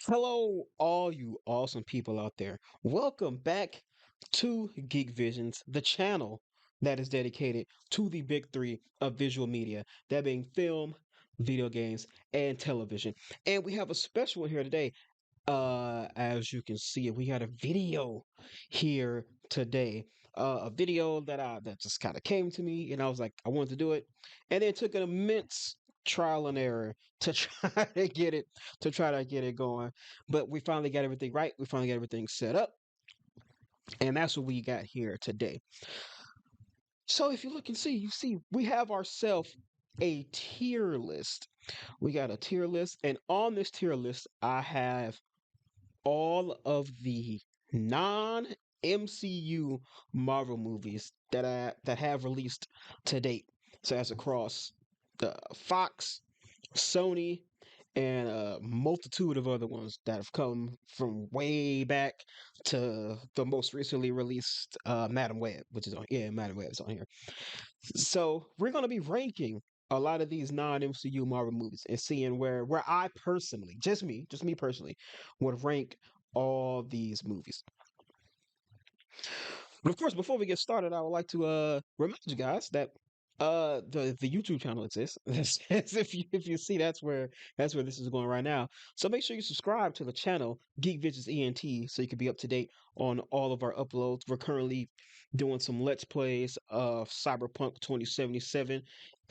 Hello, all you awesome people out there. Welcome back to Geek Visions, the channel that is dedicated to the big three of visual media, that being film, video games, and television. And we have a special one here today. As you can see, we had a video here today. A video that just kind of came to me, and I was like, I wanted to do it, and it took an immense trial and error to try to get it going. But we finally got everything right. We finally got everything set up, and that's what we got here today. So if you look and see, you see we have ourselves a tier list. We got a tier list, and on this tier list, I have all of the non MCU Marvel movies that have released to date. So that's across the Fox, Sony, and a multitude of other ones that have come from way back to the most recently released Madam Web, which is on Madam Web is on here. So we're gonna be ranking a lot of these non-MCU Marvel movies and seeing where I personally, just me personally, would rank all these movies. But of course, before we get started, I would like to remind you guys that the YouTube channel exists. If you see that's where this is going right now. So make sure you subscribe to the channel Geek Visions ENT so you can be up to date on all of our uploads. We're currently doing some Let's Plays of Cyberpunk 2077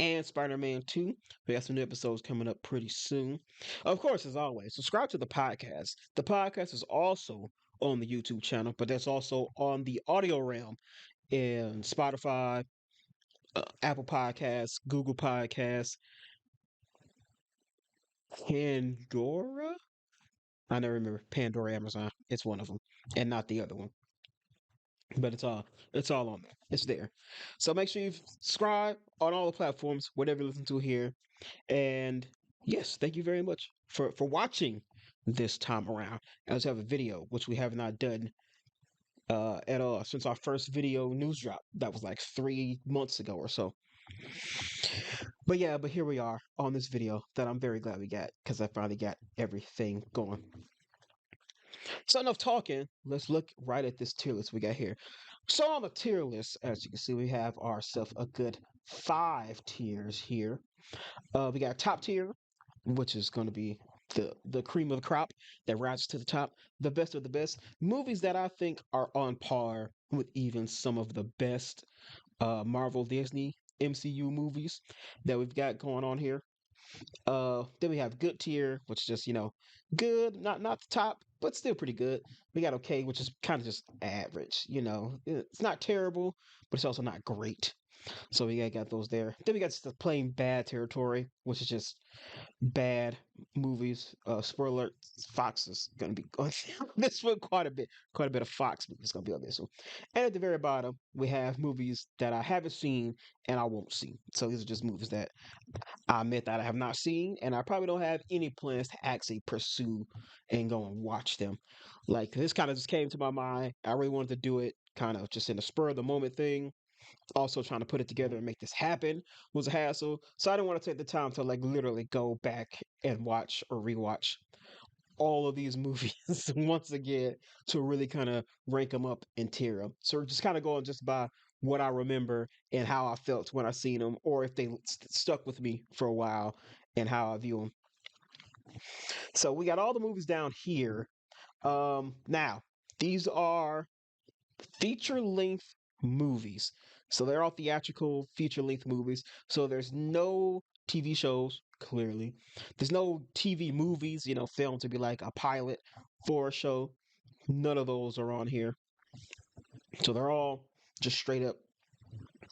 and Spider-Man 2. We got some new episodes coming up pretty soon. Of course, as always, subscribe to the podcast. The podcast is also on the YouTube channel, but that's also on the audio realm in Spotify, Apple Podcasts, Google Podcasts, Pandora. I never remember Pandora, Amazon. It's one of them, and not the other one. But it's all on there. It's there. So make sure you subscribe on all the platforms, whatever you listen to here. And yes, thank you very much for watching this time around. As we have a video, which we have not done at all since our first video news drop. That was like 3 months ago or so. But here we are on this video that I'm very glad we got because I finally got everything going. So enough talking. Let's look right at this tier list we got here. So on the tier list, as you can see, we have ourselves a good 5 tiers here. We got top tier, which is going to be the cream of the crop that rises to the top, the best of the best movies that I think are on par with even some of the best Marvel Disney MCU movies that we've got going on here. Then we have good tier, which is just good, not the top, but still pretty good. We got okay, which is kind of just average. It's not terrible, but it's also not great. So we got those there. Then we got just the plain bad territory, which is just bad movies. Spoiler alert, Fox is gonna be on this one quite a bit. Quite a bit of Fox movies gonna be on this one. And at the very bottom, we have movies that I haven't seen and I won't see. So these are just movies that I admit that I have not seen, and I probably don't have any plans to actually pursue and go and watch them. Like this kind of just came to my mind. I really wanted to do it kind of just in a spur of the moment thing. Also trying to put it together and make this happen was a hassle. So I didn't want to take the time to like literally go back and watch or rewatch all of these movies once again to really kind of rank them up and tier them. So we're just kind of going just by what I remember and how I felt when I seen them, or if they stuck with me for a while and how I view them. So we got all the movies down here. Now these are feature length movies. So they're all theatrical feature length movies. So there's no TV shows, clearly. There's no TV movies, filmed to be like a pilot for a show. None of those are on here. So they're all just straight up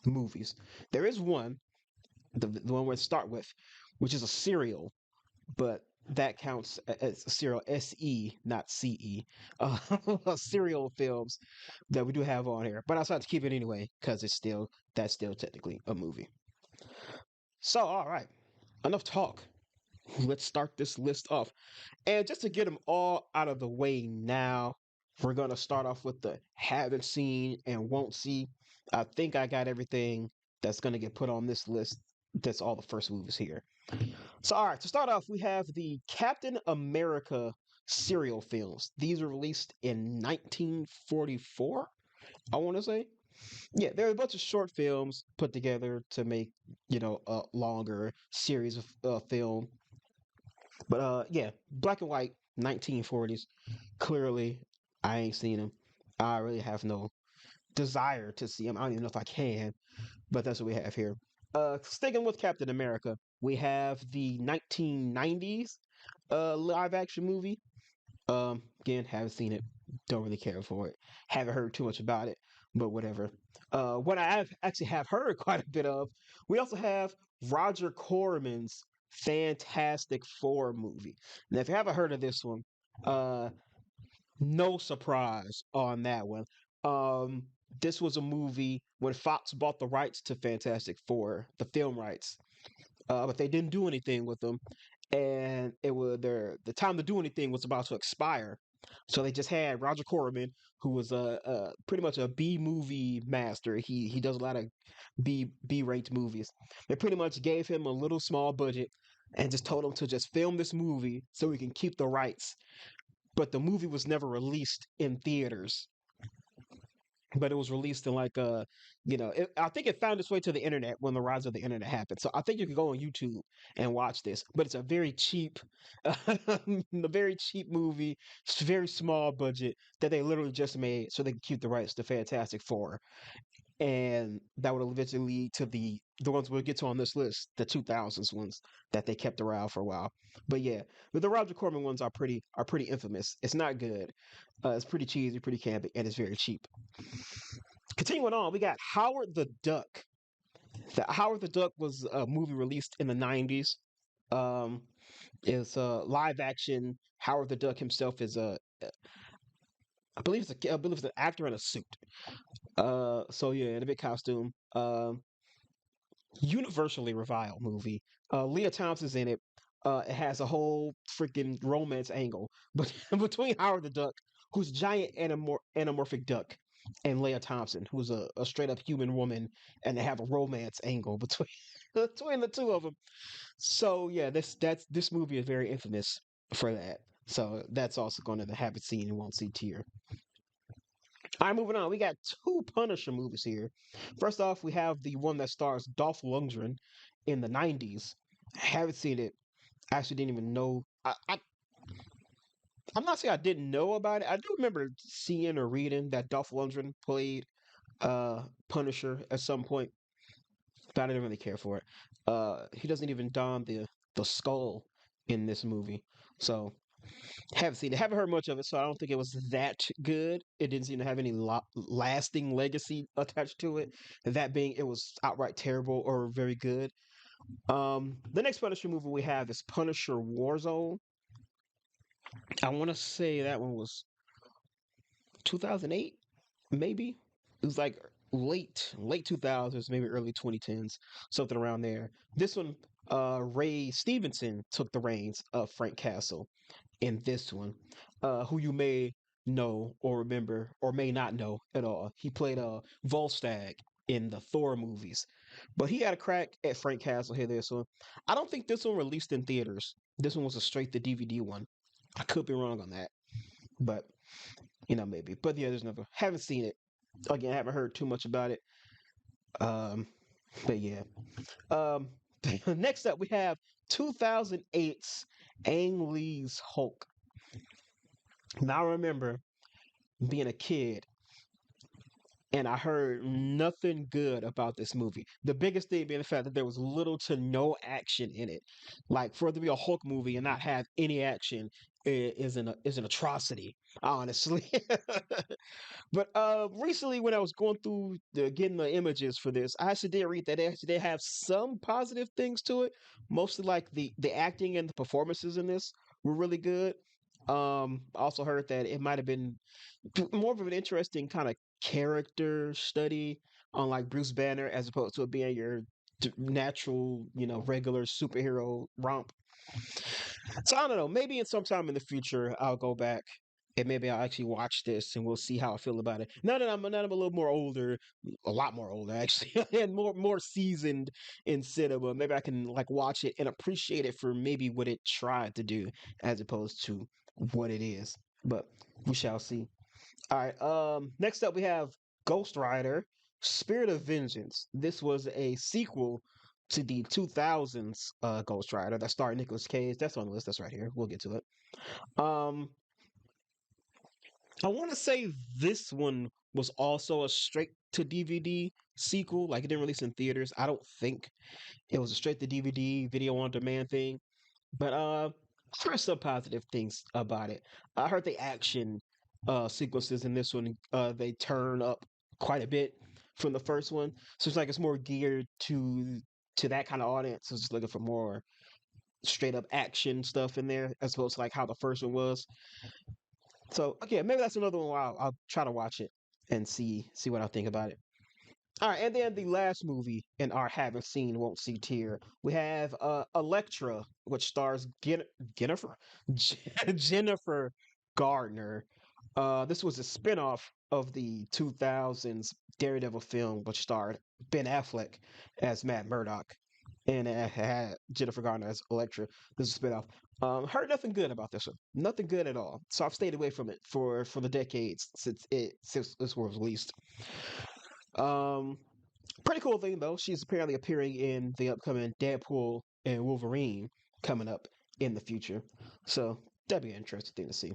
movies. There is one, the one we're to start with, which is a serial, but that counts as a serial SE, not CE. Serial films that we do have on here, but I decided to keep it anyway because that's still technically a movie. So, all right, enough talk. Let's start this list off, and just to get them all out of the way now, we're gonna start off with the haven't seen and won't see. I think I got everything that's gonna get put on this list. That's all the first movies here. So, all right, to start off, we have the Captain America serial films. These were released in 1944, I want to say. Yeah, they're a bunch of short films put together to make, a longer series of film. But yeah, black and white, 1940s. Clearly, I ain't seen them. I really have no desire to see them. I don't even know if I can, but that's what we have here. Sticking with Captain America, we have the 1990s live action movie. Again, haven't seen it. Don't really care for it. Haven't heard too much about it, but whatever. What I have actually have heard quite a bit of. We also have Roger Corman's Fantastic Four movie. Now, if you haven't heard of this one, uh, no surprise on that one. Um, this was a movie when Fox bought the rights to Fantastic Four, the film rights, but they didn't do anything with them, and it was the time to do anything was about to expire. So they just had Roger Corman, who was a pretty much a B movie master. He does a lot of B ranked movies. They pretty much gave him a little small budget and just told him to just film this movie so we can keep the rights. But the movie was never released in theaters, but it was released in like I think it found its way to the internet when the rise of the internet happened. So I think you can go on YouTube and watch this, but it's a very cheap a very cheap movie. It's very small budget that they literally just made so they could keep the rights to Fantastic Four, and that would eventually lead to the ones we'll get to on this list, the 2000s ones that they kept around for a while. But yeah, but the Roger Corman ones are pretty infamous. It's not good. It's pretty cheesy, pretty campy, and it's very cheap. Continuing on, we got Howard the Duck. The Howard the Duck was a movie released in the 90s. Um, it's a live action. Howard the Duck himself is I believe it's an actor in a suit. So yeah, in a big costume. Universally reviled movie. Leah Thompson's in it. It has a whole freaking romance angle, but between Howard the Duck, who's a giant anamorphic duck, and Leah Thompson, who's a straight up human woman, and they have a romance angle between between the two of them. So yeah, this movie is very infamous for that. So that's also going to have its scene and won't see tier. All right, moving on. We got two Punisher movies here. First off, we have the one that stars Dolph Lundgren in the 90s. I haven't seen it. I actually didn't even know. I'm not saying I didn't know about it. I do remember seeing or reading that Dolph Lundgren played Punisher at some point, but I didn't really care for it. He doesn't even don the skull in this movie. So haven't seen it. Haven't heard much of it, so I don't think it was that good. It didn't seem to have any lasting legacy attached to it. That being, it was outright terrible or very good. The next Punisher movie we have is Punisher Warzone. I want to say that one was 2008, maybe. It was like late 2000s, maybe early 2010s, something around there. This one, Ray Stevenson took the reins of Frank Castle in this one, who you may know or remember or may not know at all. He played Volstagg in the Thor movies, but he had a crack at Frank Castle here. This one, I don't think this one released in theaters. This one was a straight to DVD one. I could be wrong on that, but maybe. But yeah, there's never haven't seen it. Again, I haven't heard too much about it. Um, but yeah. Um, next up we have 2008's Ang Lee's Hulk. Now I remember being a kid and I heard nothing good about this movie. The biggest thing being the fact that there was little to no action in it. Like for it to be a Hulk movie and not have any action is an atrocity, honestly. But recently when I was going through getting the images for this, I actually did read that they have some positive things to it. Mostly like the acting and the performances in this were really good. I also heard that it might have been more of an interesting kind of character study on like Bruce Banner as opposed to it being your natural, regular superhero romp. So I don't know. Maybe in some time in the future I'll go back and maybe I'll actually watch this and we'll see how I feel about it. Now that I'm a little more older, a lot more older actually, and more seasoned in cinema. Maybe I can like watch it and appreciate it for maybe what it tried to do as opposed to what it is. But we shall see. All right. Next up we have Ghost Rider: Spirit of Vengeance. This was a sequel to the 2000s Ghost Rider that starred Nicolas Cage. That's on the list. That's right here. We'll get to it. Um, I want to say this one was also a straight to DVD sequel. Like it didn't release in theaters. I don't think it was a straight to DVD video on demand thing. But I heard some positive things about it. I heard the action sequences in this one they turn up quite a bit from the first one. So it's like it's more geared to that kind of audience who's just looking for more straight up action stuff in there as opposed to like how the first one was. So okay, maybe that's another one where I'll try to watch it and see what I think about it. All right, and then the last movie in our haven't seen, won't see tier, we have Electra, which stars Jennifer Jennifer Gardner. This was a spinoff of the 2000s Daredevil film, which starred Ben Affleck as Matt Murdock, and it had Jennifer Gardner as Electra. This is a spinoff. Heard nothing good about this one. Nothing good at all. So I've stayed away from it for the decades since this was released. Um, Pretty cool thing though. She's apparently appearing in the upcoming Deadpool and Wolverine coming up in the future. So that'd be an interesting thing to see.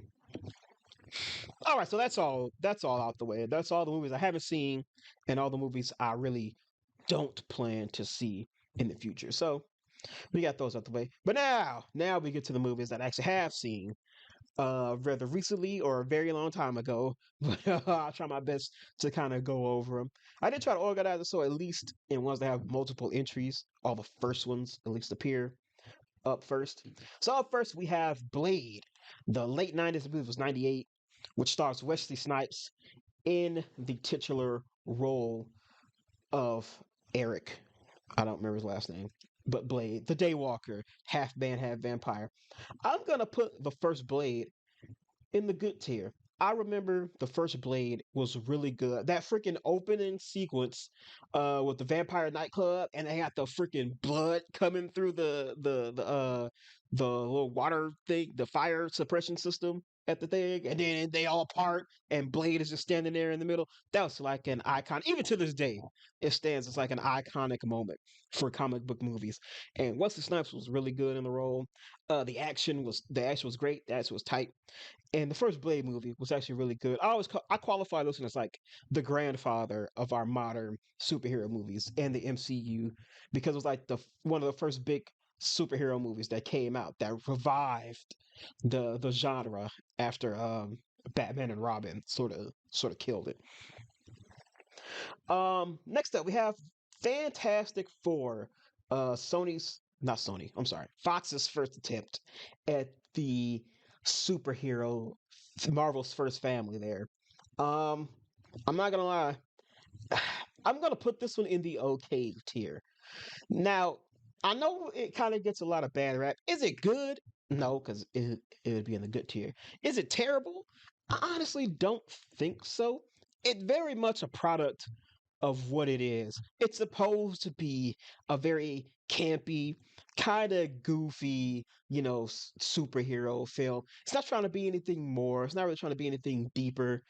All right, so that's all out the way. That's all the movies I haven't seen and all the movies I really don't plan to see in the future. So we got those out the way. But now we get to the movies that I actually have seen rather recently or a very long time ago. But I'll try my best to kind of go over them. I did try to organize it so at least in ones that have multiple entries, all the first ones at least appear up first. So up first we have Blade, the late 90s, I believe it was 98, which stars Wesley Snipes in the titular role of Eric. I don't remember his last name, but Blade, the Daywalker, half man, half vampire. I'm gonna put the first Blade in the good tier. I remember the first Blade was really good. That freaking opening sequence with the vampire nightclub and they got the freaking blood coming through the little water thing, the fire suppression system at the thing, and then they all part and Blade is just standing there in the middle. That was like an icon. Even to this day, it stands as like an iconic moment for comic book movies. And Wesley Snipes was really good in the role. The action was great. The action was tight. And the first Blade movie was actually really good. I qualify this one as like the grandfather of our modern superhero movies and the MCU because it was like the one of the first big superhero movies that came out that revived the genre after Batman and Robin sort of killed it. Next up we have Fantastic Four, Sony's not Sony, I'm sorry, Fox's first attempt at the superhero Marvel's first family there. Um, I'm not gonna lie, I'm gonna put this one in the okay tier. Now, I know it kind of gets a lot of bad rap. Is it good? No, because it would be in the good tier. Is it terrible? I honestly don't think so. It's very much a product of what it is. It's supposed to be a very campy, kind of goofy, superhero film. It's not trying to be anything more. It's not really trying to be anything deeper.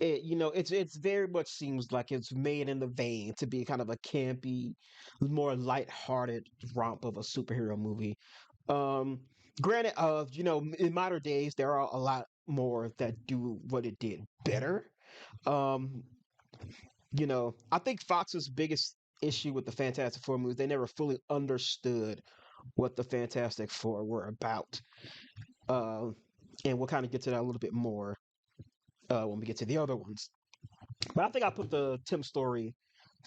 It's very much seems like it's made in the vein to be kind of a campy, more light-hearted romp of a superhero movie. Um, Granted, in modern days there are a lot more that do what it did better. Um, I think Fox's biggest issue with the Fantastic Four movies, they never fully understood what the Fantastic Four were about. Uh, and we'll kind of get to that a little bit more when we get to the other ones. But I think I put the Tim Story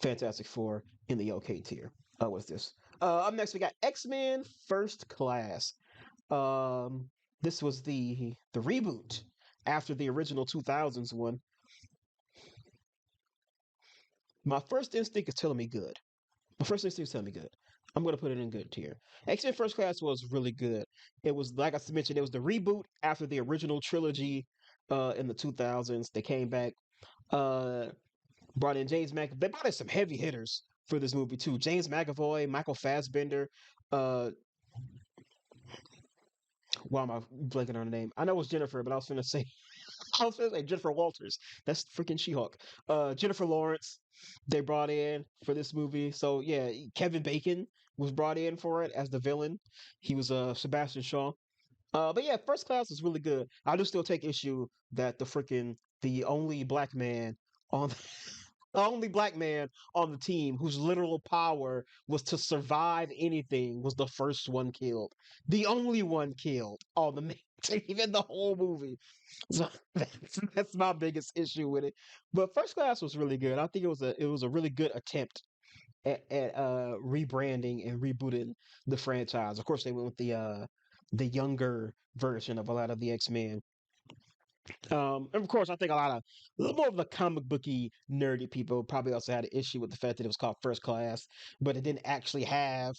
Fantastic Four in the OK tier. What's this? Up next, we got X-Men First Class. Um, this was the reboot after the original 2000s one. My first instinct is telling me good. My first instinct is telling me good. I'm gonna put it in good tier. X-Men First Class was really good. It was like I mentioned, it was the reboot after the original trilogy in the 2000s. They came back, uh, brought in James Mc. They brought in some heavy hitters for this movie too. James McAvoy, Michael Fassbender. Uh, why am I blanking on the name? I know it was Jennifer, but I was gonna say I was gonna say Jennifer Walters. That's freaking She-Hulk. Jennifer Lawrence. They brought in for this movie. So yeah, Kevin Bacon was brought in for it as the villain. He was Sebastian Shaw. But yeah, First Class was really good. I do still take issue that the only black man on the only black man on the team whose literal power was to survive anything was the first one killed. The only one killed on the main team in the whole movie. So that's my biggest issue with it. But First Class was really good. I think it was a really good attempt at rebranding and rebooting the franchise. Of course, they went with the younger version of a lot of the X Men. And of course, I think a little more of the comic booky nerdy people probably also had an issue with the fact that it was called First Class, but it didn't actually have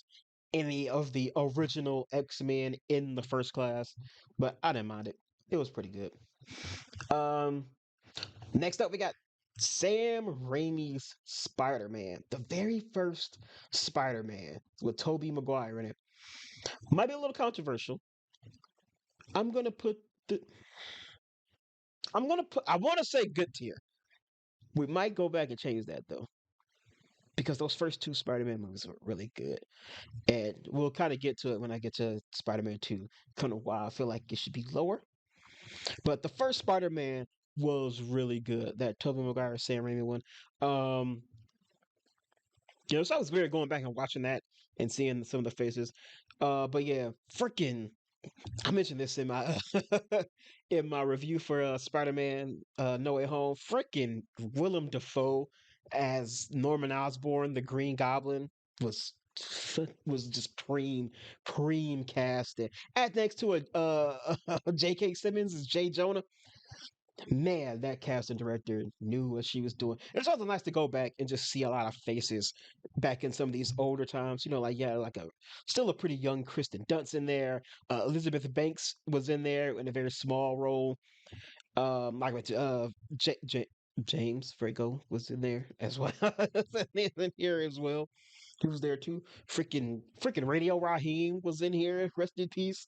any of the original X Men in the First Class. But I didn't mind it. It was pretty good. Um, Next up, we got Sam Raimi's Spider Man, the very first Spider Man with Tobey Maguire in it. Might be a little controversial. I'm gonna put the. I'm gonna put. I want to say good tier. We might go back and change that though, because those first two Spider-Man movies were really good, and we'll kind of get to it when I get to Spider-Man Two. Kind of why I feel like it should be lower, but the first Spider-Man was really good. That Tobey Maguire Sam Raimi one. Um, so I was weird going back and watching that and seeing some of the faces. But yeah, freaking I mentioned this in my in my review for Spider-Man No Way Home. Freaking Willem Dafoe as Norman Osborn, the Green Goblin, was was just preem casted. Add next to a J.K. Simmons as Jay Jonah. Man, that casting director knew what she was doing. It's also nice to go back and just see a lot of faces back in some of these older times. Like yeah, like a still a pretty young Kristen Dunst in there. Elizabeth Banks was in there in a very small role. Like James Franco was in there as well. in here as well. He was there too. Freaking Radio Raheem was in here. Rest in peace.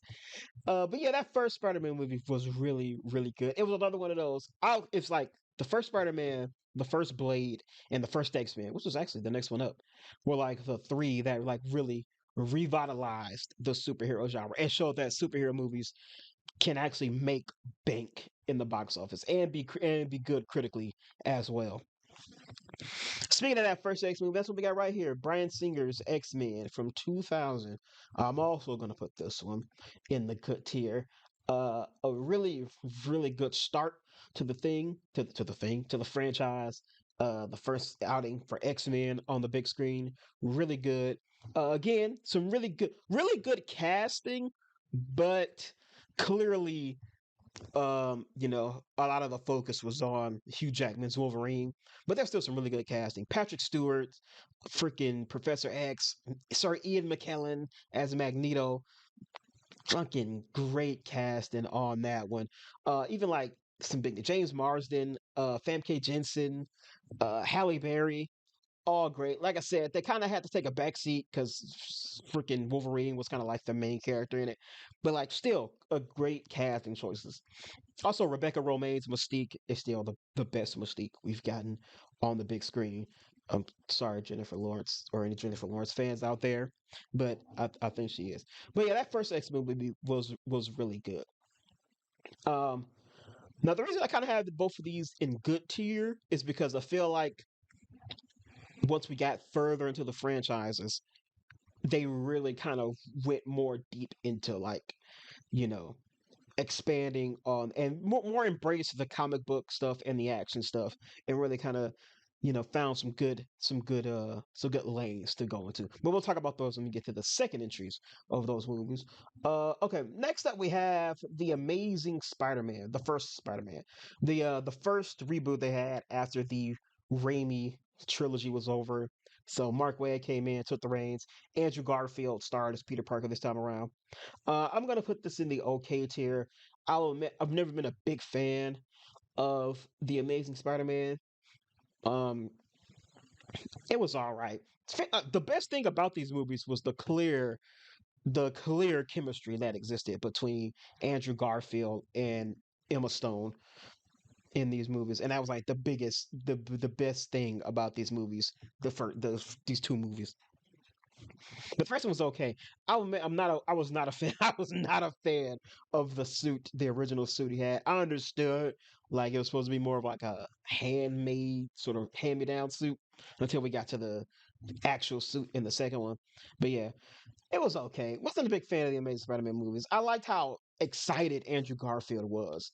But yeah, that first Spider-Man movie was really, really good. It was another one of those. It's like the first Spider-Man, the first Blade, and the first X-Men, which was actually the next one up, were like the three that like really revitalized the superhero genre and showed that superhero movies can actually make bank in the box office and be good critically as well. Speaking of that first X movie, that's what we got right here. Bryan Singer's X Men from 2000. I'm also going to put this one in the good tier. A really, really good start to the franchise. The first outing for X Men on the big screen. Really good. Again, some really good casting, but clearly a lot of the focus was on Hugh Jackman's Wolverine, but there's still some really good casting. Patrick Stewart, freaking Professor X, Sir Ian McKellen as Magneto, fucking great casting on that one. Even like some big James Marsden, Famke Jensen, Halle Berry, all great. Like I said, they kind of had to take a backseat because freaking Wolverine was kind of like the main character in it, but like still a great casting choices. Also, Rebecca Romijn's Mystique is still the best Mystique we've gotten on the big screen. I'm sorry, Jennifer Lawrence, or any Jennifer Lawrence fans out there, but I think she is. But yeah, that first X movie was really good. Um, Now the reason I kind of have both of these in good tier is because I feel like once we got further into the franchises, they really kind of went more deep into like you know expanding on and more embrace the comic book stuff and the action stuff and really kind of found some good lanes to go into, but we'll talk about those when we get to the second entries of those movies. Okay, next up we have the Amazing Spider-Man, the first Spider-Man, the first reboot they had after the Raimi trilogy was over. So Mark Waid came in, took the reins. Andrew Garfield starred as Peter Parker this time around. I'm gonna put this in the okay tier. I'll admit I've never been a big fan of the Amazing Spider-Man. Um, it was all right. The best thing about these movies was the clear chemistry that existed between Andrew Garfield and Emma Stone in these movies, and that was like the best thing about these movies. These two movies. The first one was okay. I'll admit I was not a fan. I was not a fan of the suit, the original suit he had. I understood like it was supposed to be more of like a handmade sort of hand me down suit until we got to the actual suit in the second one. But yeah, it was okay. Wasn't a big fan of the Amazing Spider-Man movies. I liked how excited Andrew Garfield was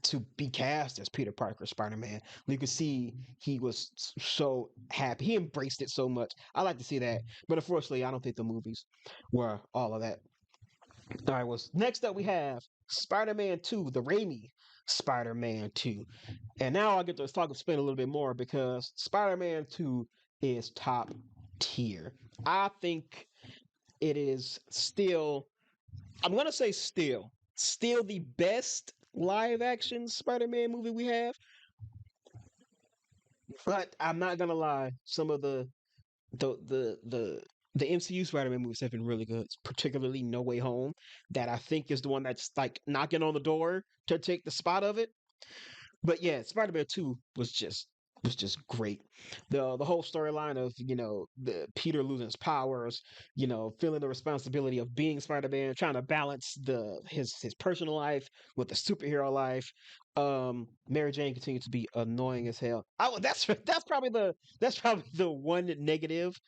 to be cast as Peter Parker Spider-Man. You could see he was so happy. He embraced it so much. I like to see that. But unfortunately, I don't think the movies were all of that. All right, well, next up we have Spider-Man 2, the Raimi Spider-Man 2. And now I get to talk explain a little bit more because Spider-Man 2 is top tier. I think it is still, I'm gonna say still the best live action Spider-Man movie we have. But I'm not gonna lie, some of the the the the MCU Spider-Man movies have been really good, particularly No Way Home, that I think is the one that's like knocking on the door to take the spot of it. But yeah, Spider-Man 2 was just great. The whole storyline of, the Peter losing his powers, feeling the responsibility of being Spider-Man, trying to balance his personal life with the superhero life. Mary Jane continues to be annoying as hell. That's probably the one negative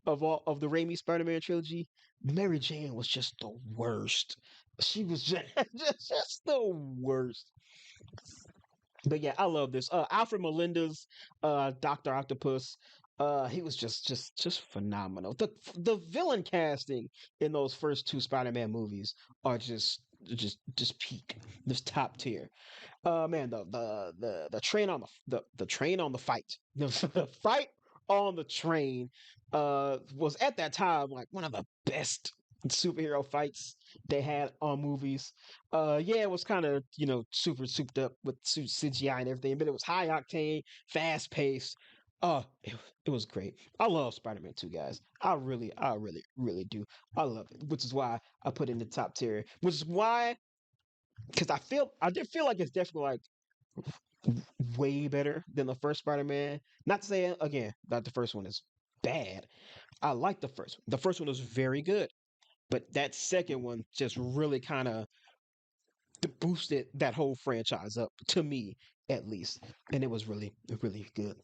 of all of the Raimi Spider-Man trilogy. Mary Jane was just the worst. She was just just the worst. But yeah, I love this. Alfred Melendez, Doctor Octopus. He was just phenomenal. The villain casting in those first two Spider-Man movies are just peak, just top tier. Man, the train on the train on the fight, the fight on the train, was at that time like one of the best superhero fights they had on movies. Yeah, it was kind of super souped up with CGI and everything, but it was high octane, fast paced. It was great. I love Spider-Man 2, guys. I really do. I love it, which is why I put it in the top tier. Which is why, because I did feel like it's definitely like way better than the first Spider-Man. Not to say again that the first one is bad. I like the first one. The first one was very good, but that second one just really kind of boosted that whole franchise up to me at least, and it was really good.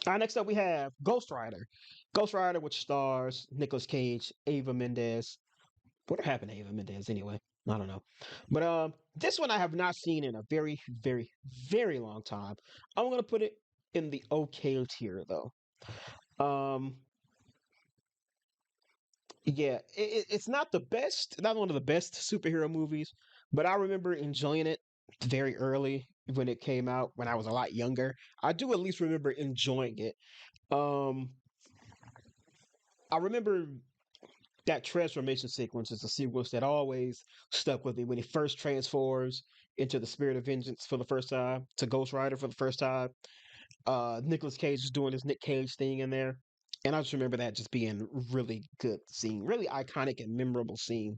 All right, next up we have Ghost Rider. Ghost Rider, which stars Nicolas Cage, Ava Mendes. What happened to Ava Mendes anyway? I don't know. But this one I have not seen in a very long time. I'm gonna put it in the okay tier though. Um, yeah, it's not the best, not one of the best superhero movies, but I remember enjoying it very early when it came out when I was a lot younger. I do at least remember enjoying it. Um, I remember that transformation sequence is a sequence that always stuck with me when he first transforms into the Spirit of Vengeance for the first time, to Ghost Rider for the first time. Nicolas Cage is doing his Nick Cage thing in there. And I just remember that just being really good scene, really iconic and memorable scene.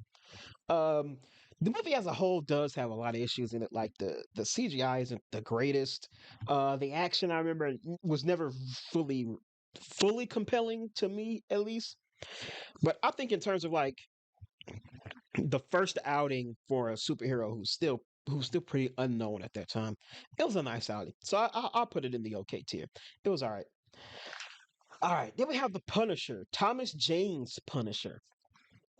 Um, the movie as a whole does have a lot of issues in it, like the CGI isn't the greatest. The action I remember was never fully compelling to me, at least. But I think in terms of like the first outing for a superhero who's still pretty unknown at that time, it was a nice outing. So I'll put it in the okay tier. It was all right. All right, then we have the Punisher, Thomas Jane's Punisher.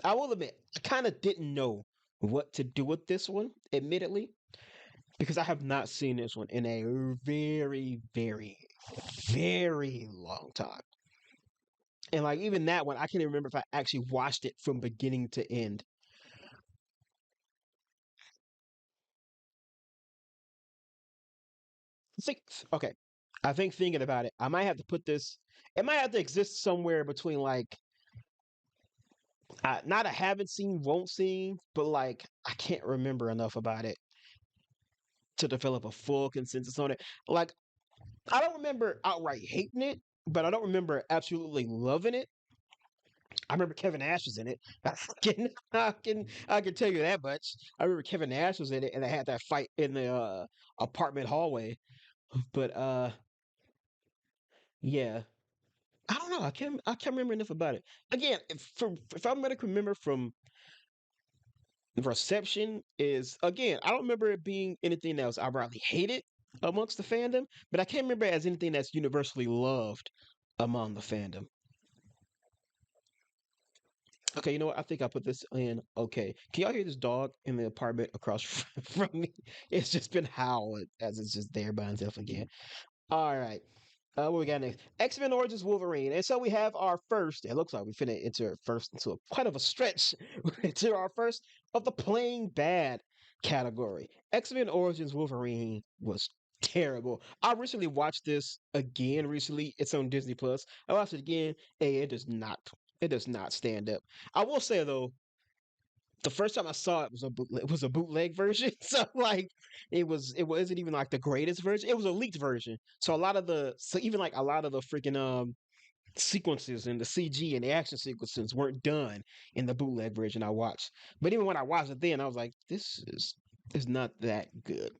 I will admit, I kind of didn't know what to do with this one, admittedly, because I have not seen this one in a very long time. And like even that one, I can't even remember if I actually watched it from beginning to end. Think okay. I think thinking about it, it might have to exist somewhere between like Not I haven't seen, won't see, but like I can't remember enough about it to develop a full consensus on it. Like I don't remember outright hating it, but I don't remember absolutely loving it. I remember Kevin Nash was in it. I can tell you that much. I remember Kevin Nash was in it, and they had that fight in the apartment hallway. But yeah, I don't know. I can't remember enough about it. Again, if I'm gonna remember from reception is again, I don't remember it being anything that was outrightly hated amongst the fandom, but I can't remember it as anything that's universally loved among the fandom. Okay, you know what? I think I put this in. Okay, can y'all hear this dog in the apartment across from me? It's just been howling as it's just there by itself again. All right. What we got next? X-Men Origins Wolverine. And so we have our first, it looks like we finna enter first into quite of a stretch into our first of the playing bad category. X-Men Origins Wolverine was terrible. I recently watched this again recently. It's on Disney Plus. I watched it again, and it does not stand up. I will say though, the first time I saw it was a bootleg version. So like it wasn't even like the greatest version. It was a leaked version. So even like a lot of the freaking sequences and the CG and the action sequences weren't done in the bootleg version I watched. But even when I watched it then, I was like, this is not that good.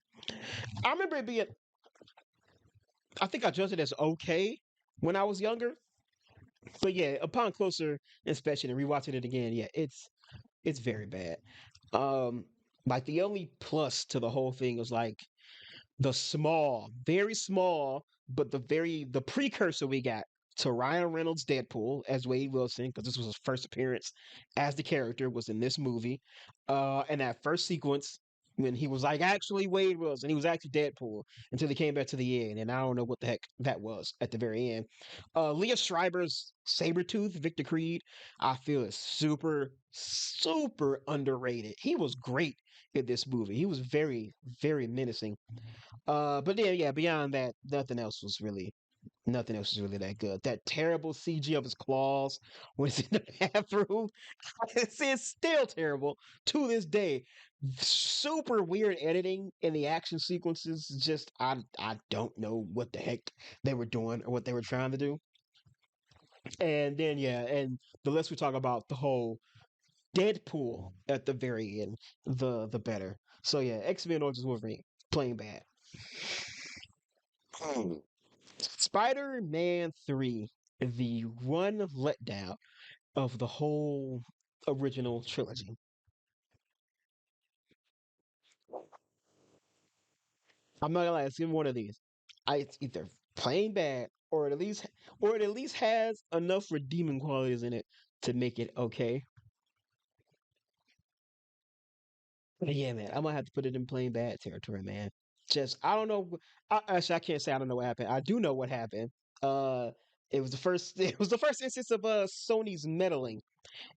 I remember it being I think I judged it as okay when I was younger. But yeah, upon closer inspection and rewatching it again, yeah, it's very bad. Um, like the only plus to the whole thing was like the small, very small, but the precursor we got to Ryan Reynolds' Deadpool as Wade Wilson, because this was his first appearance as the character, was in this movie. And that first sequence when he was like actually Wade Wilson, he was actually Deadpool until he came back to the end, and I don't know what the heck that was at the very end. Leah Schreiber's Sabretooth, Victor Creed, I feel is super, super underrated. He was great in this movie. He was very, very menacing. But then yeah, beyond that, nothing else was really that good. That terrible CG of his claws when he's in the bathroom, it's still terrible to this day. Super weird editing in the action sequences. Just I don't know what the heck they were doing or what they were trying to do. And then yeah, and the less we talk about the whole Deadpool at the very end, the better. So yeah, X Men Origins Wolverine playing bad. Spider-Man 3, the one letdown of the whole original trilogy. I'm not gonna lie, it's one of these. It's either plain bad or it at least has enough redeeming qualities in it to make it okay. But yeah, man, I'm gonna have to put it in plain bad territory, man. Just I don't know. Actually, I can't say I don't know what happened. I do know what happened. Uh, it was the first. It was the first instance of Sony's meddling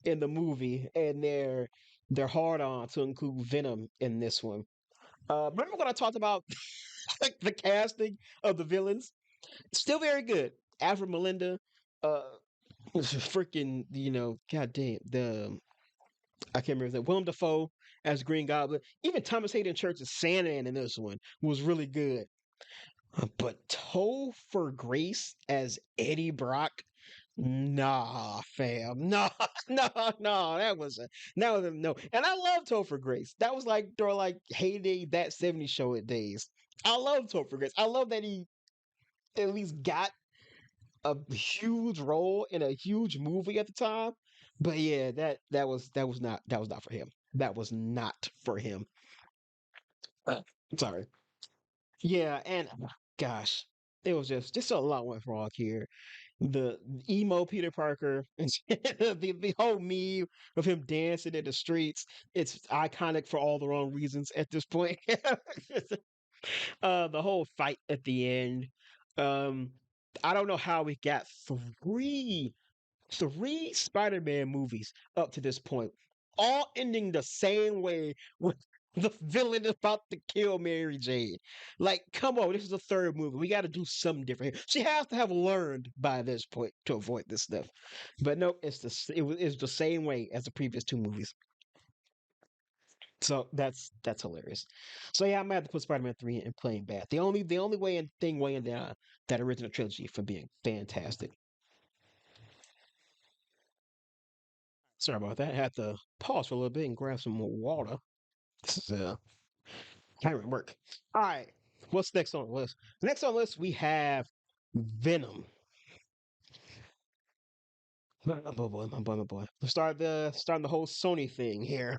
in the movie, and they're hard on to include Venom in this one. Remember when I talked about the casting of the villains? Still very good. Alfred Melinda, uh, freaking goddamn I can't remember that. Willem Dafoe as Green Goblin. Even Thomas Hayden Church's Sandman in this one was really good. But Topher Grace as Eddie Brock, nah, fam, nah, nah, nah. That was a no. And I love Topher Grace. That was like during like heyday that '70s show at days. I love Topher Grace. I love that he at least got a huge role in a huge movie at the time. But yeah, that was not for him. That was not for him. Uh, Sorry. Yeah, and gosh, it was just a lot went wrong here. The emo Peter Parker, the whole meme of him dancing in the streets. It's iconic for all the wrong reasons at this point. The whole fight at the end. Um, I don't know how we got three three Spider-Man movies up to this point, all ending the same way with the villain is about to kill Mary Jane. Like, come on, this is the third movie. We got to do something different here. She has to have learned by this point to avoid this stuff. But nope, it's the same way as the previous two movies. So that's hilarious. So yeah, I'm gonna have to put Spider-Man 3 in playing bad. The only way and thing weighing down that original trilogy from being fantastic. Sorry about that. I had to pause for a little bit and grab some more water. This is can't even work. All right. What's next on the list? Next on the list we have Venom. My boy, my boy, my boy. Let's starting the whole Sony thing here.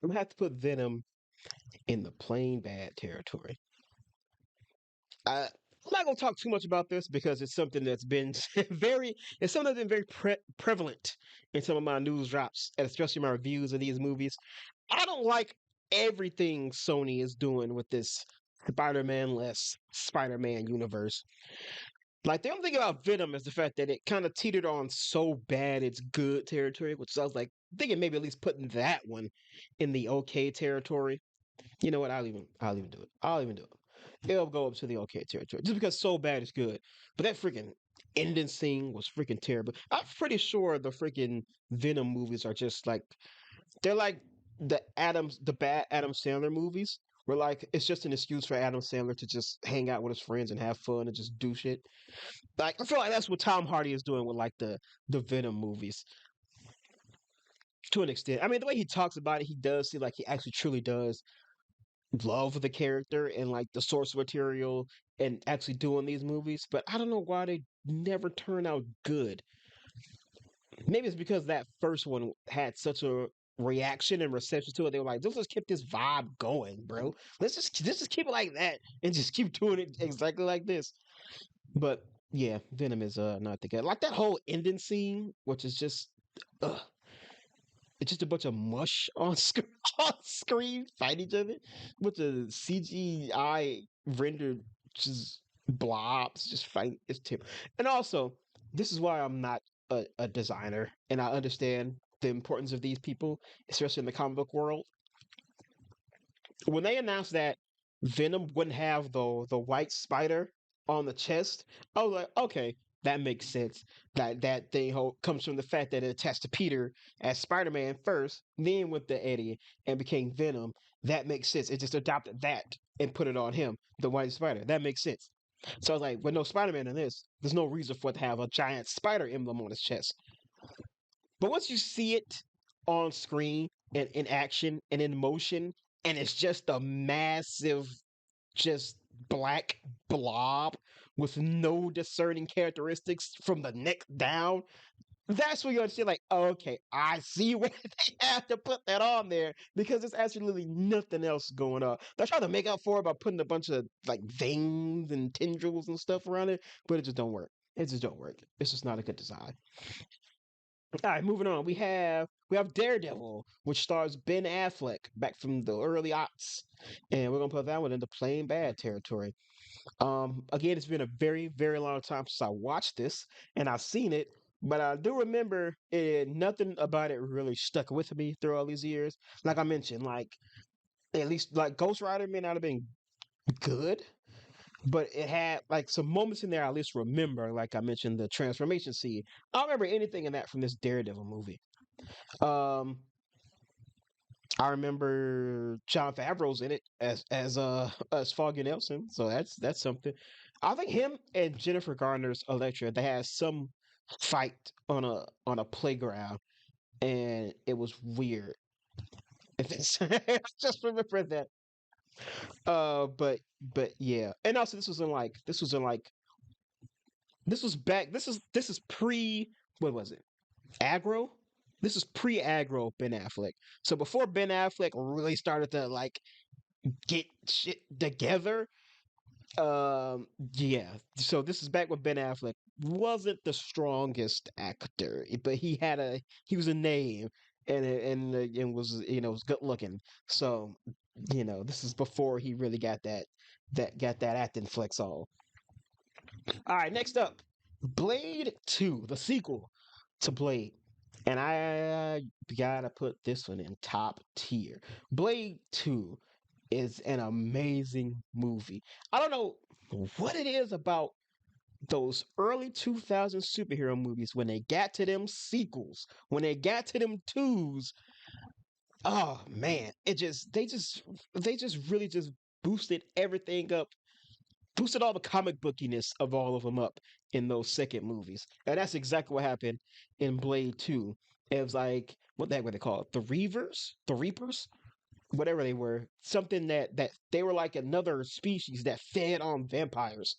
I'm gonna have to put Venom in the plain bad territory. I'm not gonna talk too much about this because it's something that's been it's something that's been very prevalent in some of my news drops, and especially my reviews of these movies. I don't like everything Sony is doing with this Spider-Man less Spider-Man universe. Like the only thing about Venom is the fact that it kind of teetered on so bad it's good territory, which sounds like thinking maybe at least putting that one in the okay territory. You know what? I'll even do it. I'll even do it. It'll go up to the okay territory. Just because so bad is good. But that freaking ending scene was freaking terrible. I'm pretty sure the freaking Venom movies are just like they're like the bad Adam Sandler movies. Where like it's just an excuse for Adam Sandler to just hang out with his friends and have fun and just do shit. Like I feel like that's what Tom Hardy is doing with like the Venom movies to an extent. I mean, the way he talks about it, he does seem like he actually truly does love the character and like the source material and actually doing these movies, but I don't know why they never turn out good. Maybe it's because that first one had such a reaction and reception to it. They were like, let's just keep this vibe going, bro. Let's just keep it like that and just keep doing it exactly like this. But yeah, Venom is not the good. Like that whole ending scene, which is just ugh, it's just a bunch of mush on screen, on screen fighting each other with the CGI rendered just blobs just fighting. It's terrible. And also, this is why I'm not a designer, and I understand the importance of these people, especially in the comic book world. When they announced that Venom wouldn't have the white spider on the chest, I was like, okay, that makes sense. That thing comes from the fact that it attached to Peter as Spider-Man first, then went to Eddie and became Venom. That makes sense. It just adopted that and put it on him, the white spider. That makes sense. So I was like, with no Spider-Man in this, there's no reason for it to have a giant spider emblem on his chest. But once you see it on screen and in action and in motion, and it's just a massive, just black blob with no discerning characteristics from the neck down, that's when you understand, like, okay, I see why they have to put that on there because there's absolutely nothing else going on. They're trying to make up for it by putting a bunch of like veins and tendrils and stuff around it, but it just don't work. It just don't work. It's just not a good design. All right, moving on. We have Daredevil, which stars Ben Affleck back from the early aughts, and we're gonna put that one into plain bad territory. Again, it's been a very very long time since I watched this, and I've seen it, but I do remember it. Nothing about it really stuck with me through all these years. Like I mentioned, like at least like Ghost Rider may not have been good, but it had like some moments in there I at least remember. Like I mentioned, the transformation scene. I don't remember anything in that from this Daredevil movie. Um, I remember John Favreau's in it as Foggy Nelson, so that's something. I think him and Jennifer Garner's Elektra they had some fight on a playground, and it was weird. If it's, I just remember that. But yeah, and also this was back. This is pre. What was it? Aggro. This is pre-aggro Ben Affleck. So before Ben Affleck really started to like get shit together. Yeah. So this is back when Ben Affleck wasn't the strongest actor, but he was a name and was was good looking. So this is before he really got that acting flex on. All right, next up, Blade 2, the sequel to Blade. And I gotta put this one in top tier. Blade 2 is an amazing movie. I don't know what it is about those early 2000 superhero movies when they got to them sequels, when they got to them twos. Oh man, they just really just boosted everything up, boosted all the comic bookiness of all of them up in those second movies. And that's exactly what happened in Blade 2. It was like, what the heck were they called? The Reavers? The Reapers? Whatever they were. Something that they were like another species that fed on vampires.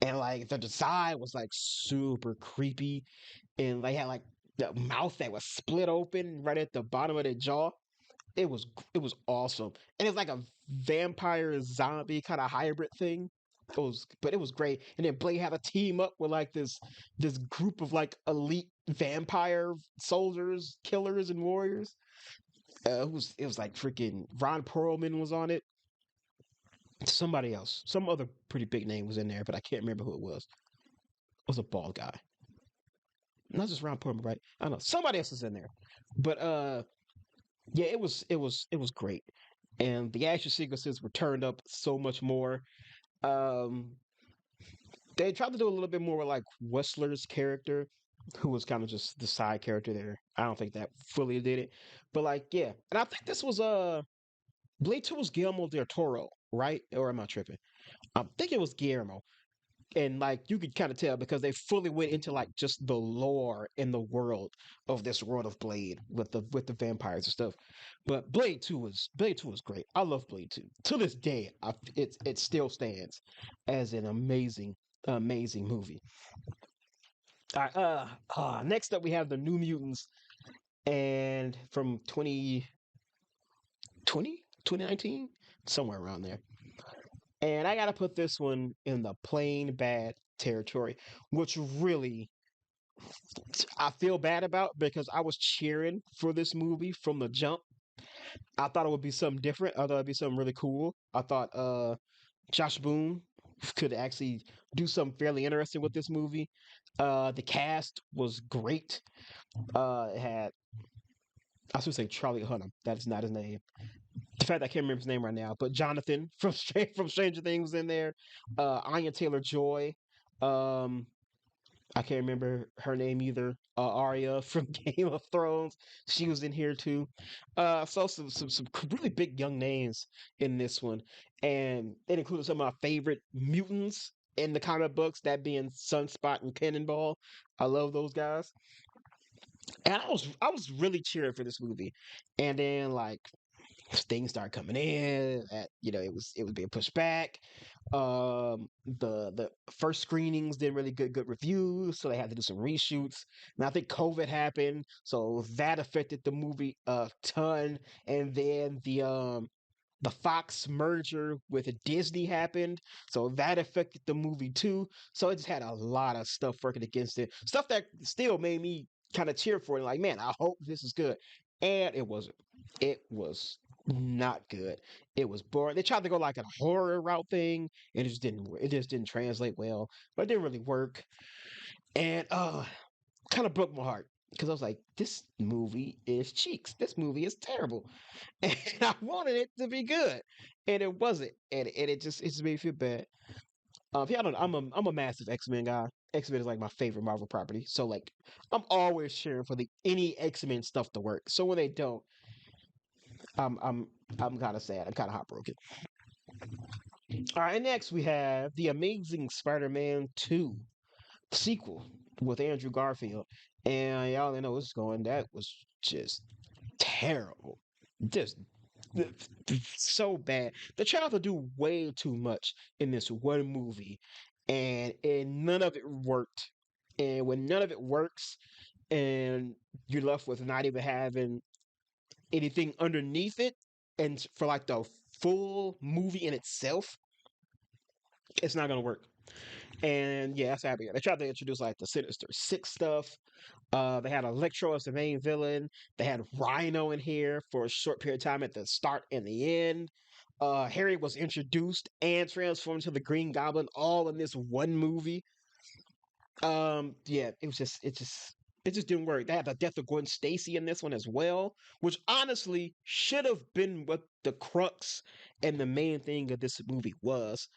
And like the design was like super creepy. And they had like the mouth that was split open right at the bottom of their jaw. It was awesome, and it's like a vampire zombie kind of hybrid thing. But it was great. And then Blade had a team up with like this group of like elite vampire soldiers, killers, and warriors. It was like freaking Ron Perlman was on it. Somebody else, some other pretty big name was in there, but I can't remember who it was. It was a bald guy, not just Ron Perlman, right? I don't know. Somebody else is in there, but yeah, it was great, and the action sequences were turned up so much more. Um, they tried to do a little bit more with like Whistler's character, who was kind of just the side character there. I don't think that fully did it, but like yeah, and I think this was Blade Two was Guillermo del Toro, right? Or am I tripping? I think it was Guillermo, and like you could kind of tell because they fully went into like just the lore in the world of this world of Blade with the vampires and stuff. But Blade 2 was great. I love Blade 2 to this day. It still stands as an amazing movie. All right, next up we have the New Mutants, and from 2019, somewhere around there. And I gotta put this one in the plain bad territory, which really I feel bad about because I was cheering for this movie from the jump. I thought it would be something different. I thought it'd be something really cool. I thought Josh Boone could actually do something fairly interesting with this movie. The cast was great. It had I should say Charlie Hunnam. That is not his name. In fact, I can't remember his name right now. But Jonathan from from Stranger Things was in there. Anya Taylor Joy. Um, I can't remember her name either. Arya from Game of Thrones, she was in here too. So some really big young names in this one, and it included some of my favorite mutants in the comic books. That being Sunspot and Cannonball. I love those guys, and I was really cheering for this movie. And then like things started coming in at it was being pushed back. The first screenings didn't really get good reviews, so they had to do some reshoots. And I think COVID happened, so that affected the movie a ton. And then the Fox merger with Disney happened, so that affected the movie too. So it just had a lot of stuff working against it. Stuff that still made me kind of cheer for it. Like, man, I hope this is good. And it wasn't. It was not good. It was boring. They tried to go like a horror route thing, and it just didn't. It just didn't translate well. But it didn't really work. And kind of broke my heart because I was like, this movie is cheeks. This movie is terrible. And I wanted it to be good, and it wasn't. And it just made me feel bad. Yeah, I don't know. I'm a massive X-Men guy. X-Men is like my favorite Marvel property. So like, I'm always cheering for the any X-Men stuff to work. So when they don't, I'm I'm I'm kind of sad. I'm kind of heartbroken. All right, and next we have the Amazing Spider-Man 2 sequel with Andrew Garfield. And y'all know what's going. That was just terrible. Just so bad. They tried to do way too much in this one movie, and none of it worked. And when none of it works, and you're left with not even having anything underneath it, and for like the full movie in itself, it's not gonna work. And yeah, that's happy. They tried to introduce like the Sinister Six stuff. They had Electro as the main villain. They had Rhino in here for a short period of time at the start and the end. Harry was introduced and transformed to the Green Goblin all in this one movie. Yeah, it just It just didn't work. They had the death of Gwen Stacy in this one as well, which honestly should have been what the crux and the main thing of this movie was,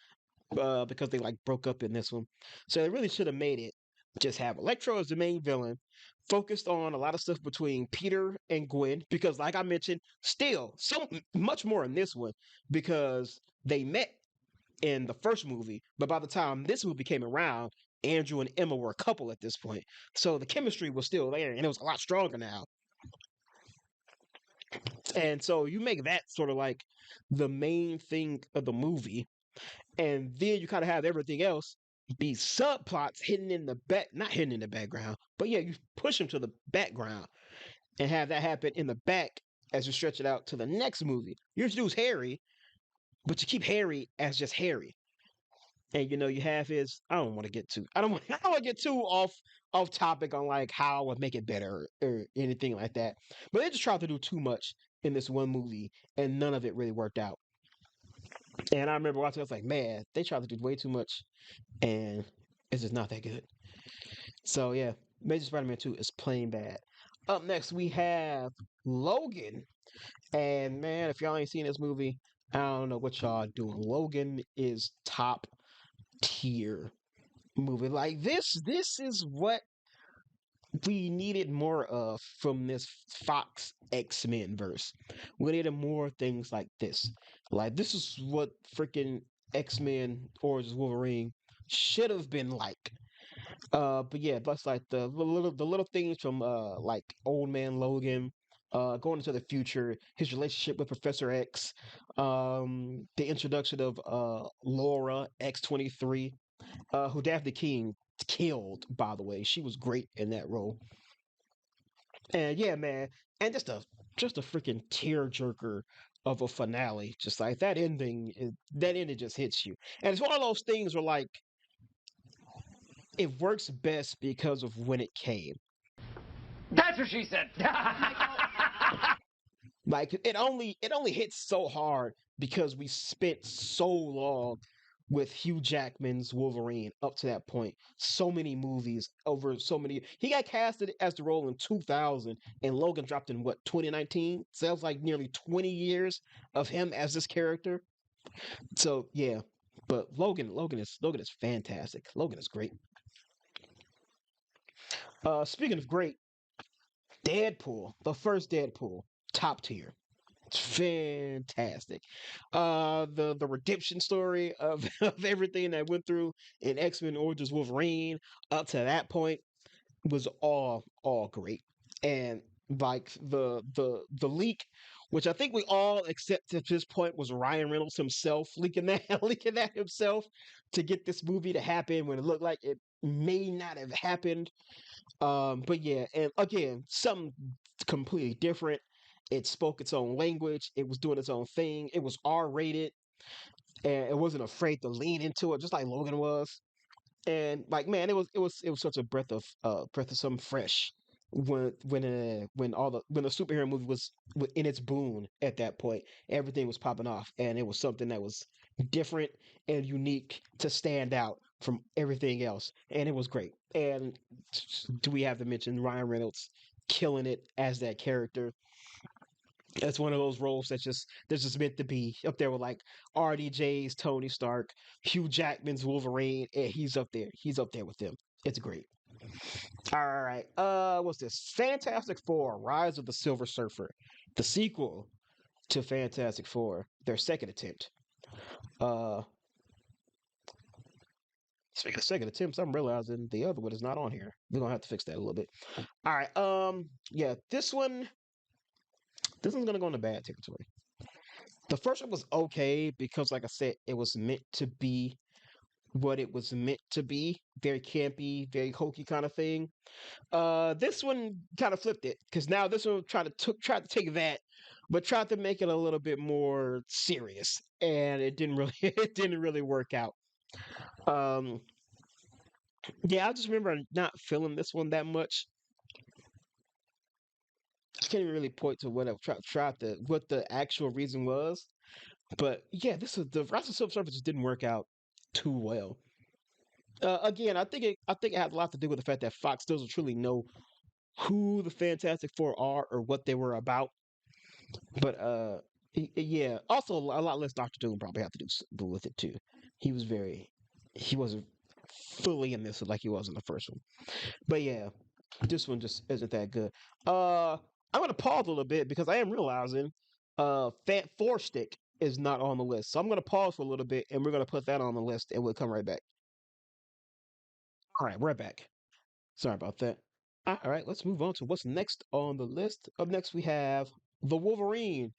because they like broke up in this one. So they really should have made it just have Electro as the main villain, focused on a lot of stuff between Peter and Gwen, because like I mentioned, still so much more in this one because they met in the first movie, but by the time this movie came around, Andrew and Emma were a couple at this point. So the chemistry was still there and it was a lot stronger now. And so you make that sort of like the main thing of the movie, and then you kind of have everything else be subplots hidden in the back, not hidden in the background, but yeah, you push them to the background and have that happen in the back as you stretch it out to the next movie. You introduce Harry, but you keep Harry as just Harry. And you know, you have his. I don't want to get too. I don't want. I don't want to get too off topic on like how I would make it better or anything like that. But they just tried to do too much in this one movie, and none of it really worked out. And I remember watching. I was like, man, they tried to do way too much, and it's just not that good. So yeah, Amazing Spider-Man 2 is plain bad. Up next, we have Logan. And man, if y'all ain't seen this movie, I don't know what y'all doing. Logan is top tier movie. Like this is what we needed more of from this Fox X-Men verse. We needed more things like this. Like this is what freaking X-Men Origins Wolverine should have been like. But yeah, that's like the little things from like Old Man Logan, going into the future, his relationship with Professor X, the introduction of Laura X-23, who Daphne King killed, by the way. She was great in that role. And yeah, man, and just a freaking tearjerker of a finale. Just like that ending just hits you. And it's one of those things where like it works best because of when it came. That's what she said. Like it only hits so hard because we spent so long with Hugh Jackman's Wolverine up to that point. So many movies over so many. He got casted as the role in 2000, and Logan dropped in what 2019. Sounds like nearly 20 years of him as this character. So yeah, but Logan is fantastic. Logan is great. Speaking of great, Deadpool, the first Deadpool, top tier. It's fantastic. The redemption story of, of everything that went through in X-Men Origins Wolverine up to that point was all great. And like the leak, which I think we all accept at this point was Ryan Reynolds himself leaking that leaking that himself to get this movie to happen when it looked like it may not have happened. But yeah, and again, something completely different. It spoke its own language. It was doing its own thing. It was R rated, and it wasn't afraid to lean into it, just like Logan was. And like, man, it was such a breath of something fresh when the superhero movie was in its boom at that point. Everything was popping off, and it was something that was different and unique to stand out from everything else, and it was great. And do we have to mention Ryan Reynolds killing it as that character? That's one of those roles that's just meant to be up there with like RDJ's Tony Stark, Hugh Jackman's Wolverine, and he's up there. He's up there with them. It's great. All right. What's this? Fantastic Four: Rise of the Silver Surfer, the sequel to Fantastic Four, their second attempt. Uh, Speaking of second attempts, I'm realizing the other one is not on here. We're gonna have to fix that a little bit. All right. Yeah, this one's gonna go in the bad territory. The first one was okay because, like I said, it was meant to be what it was meant to be. Very campy, very hokey kind of thing. This one kind of flipped it because now this one tried to take that, but tried to make it a little bit more serious, and it didn't really it didn't really work out. Um, yeah, I just remember not feeling this one that much. I can't even really point to what I tried to what the actual reason was, but yeah, this is the Rise of Silver Surfer just didn't work out too well. Again, I think it had a lot to do with the fact that Fox doesn't truly know who the Fantastic Four are or what they were about. But yeah. Also, a lot less Doctor Doom probably have to do with it too. He was very, he wasn't fully in this like he was in the first one. But yeah, this one just isn't that good. Uh, I'm gonna pause a little bit because I am realizing Fat Four Stick is not on the list. So I'm gonna pause for a little bit and we're gonna put that on the list and we'll come right back. All right, we're right back. Sorry about that. All right, let's move on to what's next on the list. Up next, we have the Wolverine.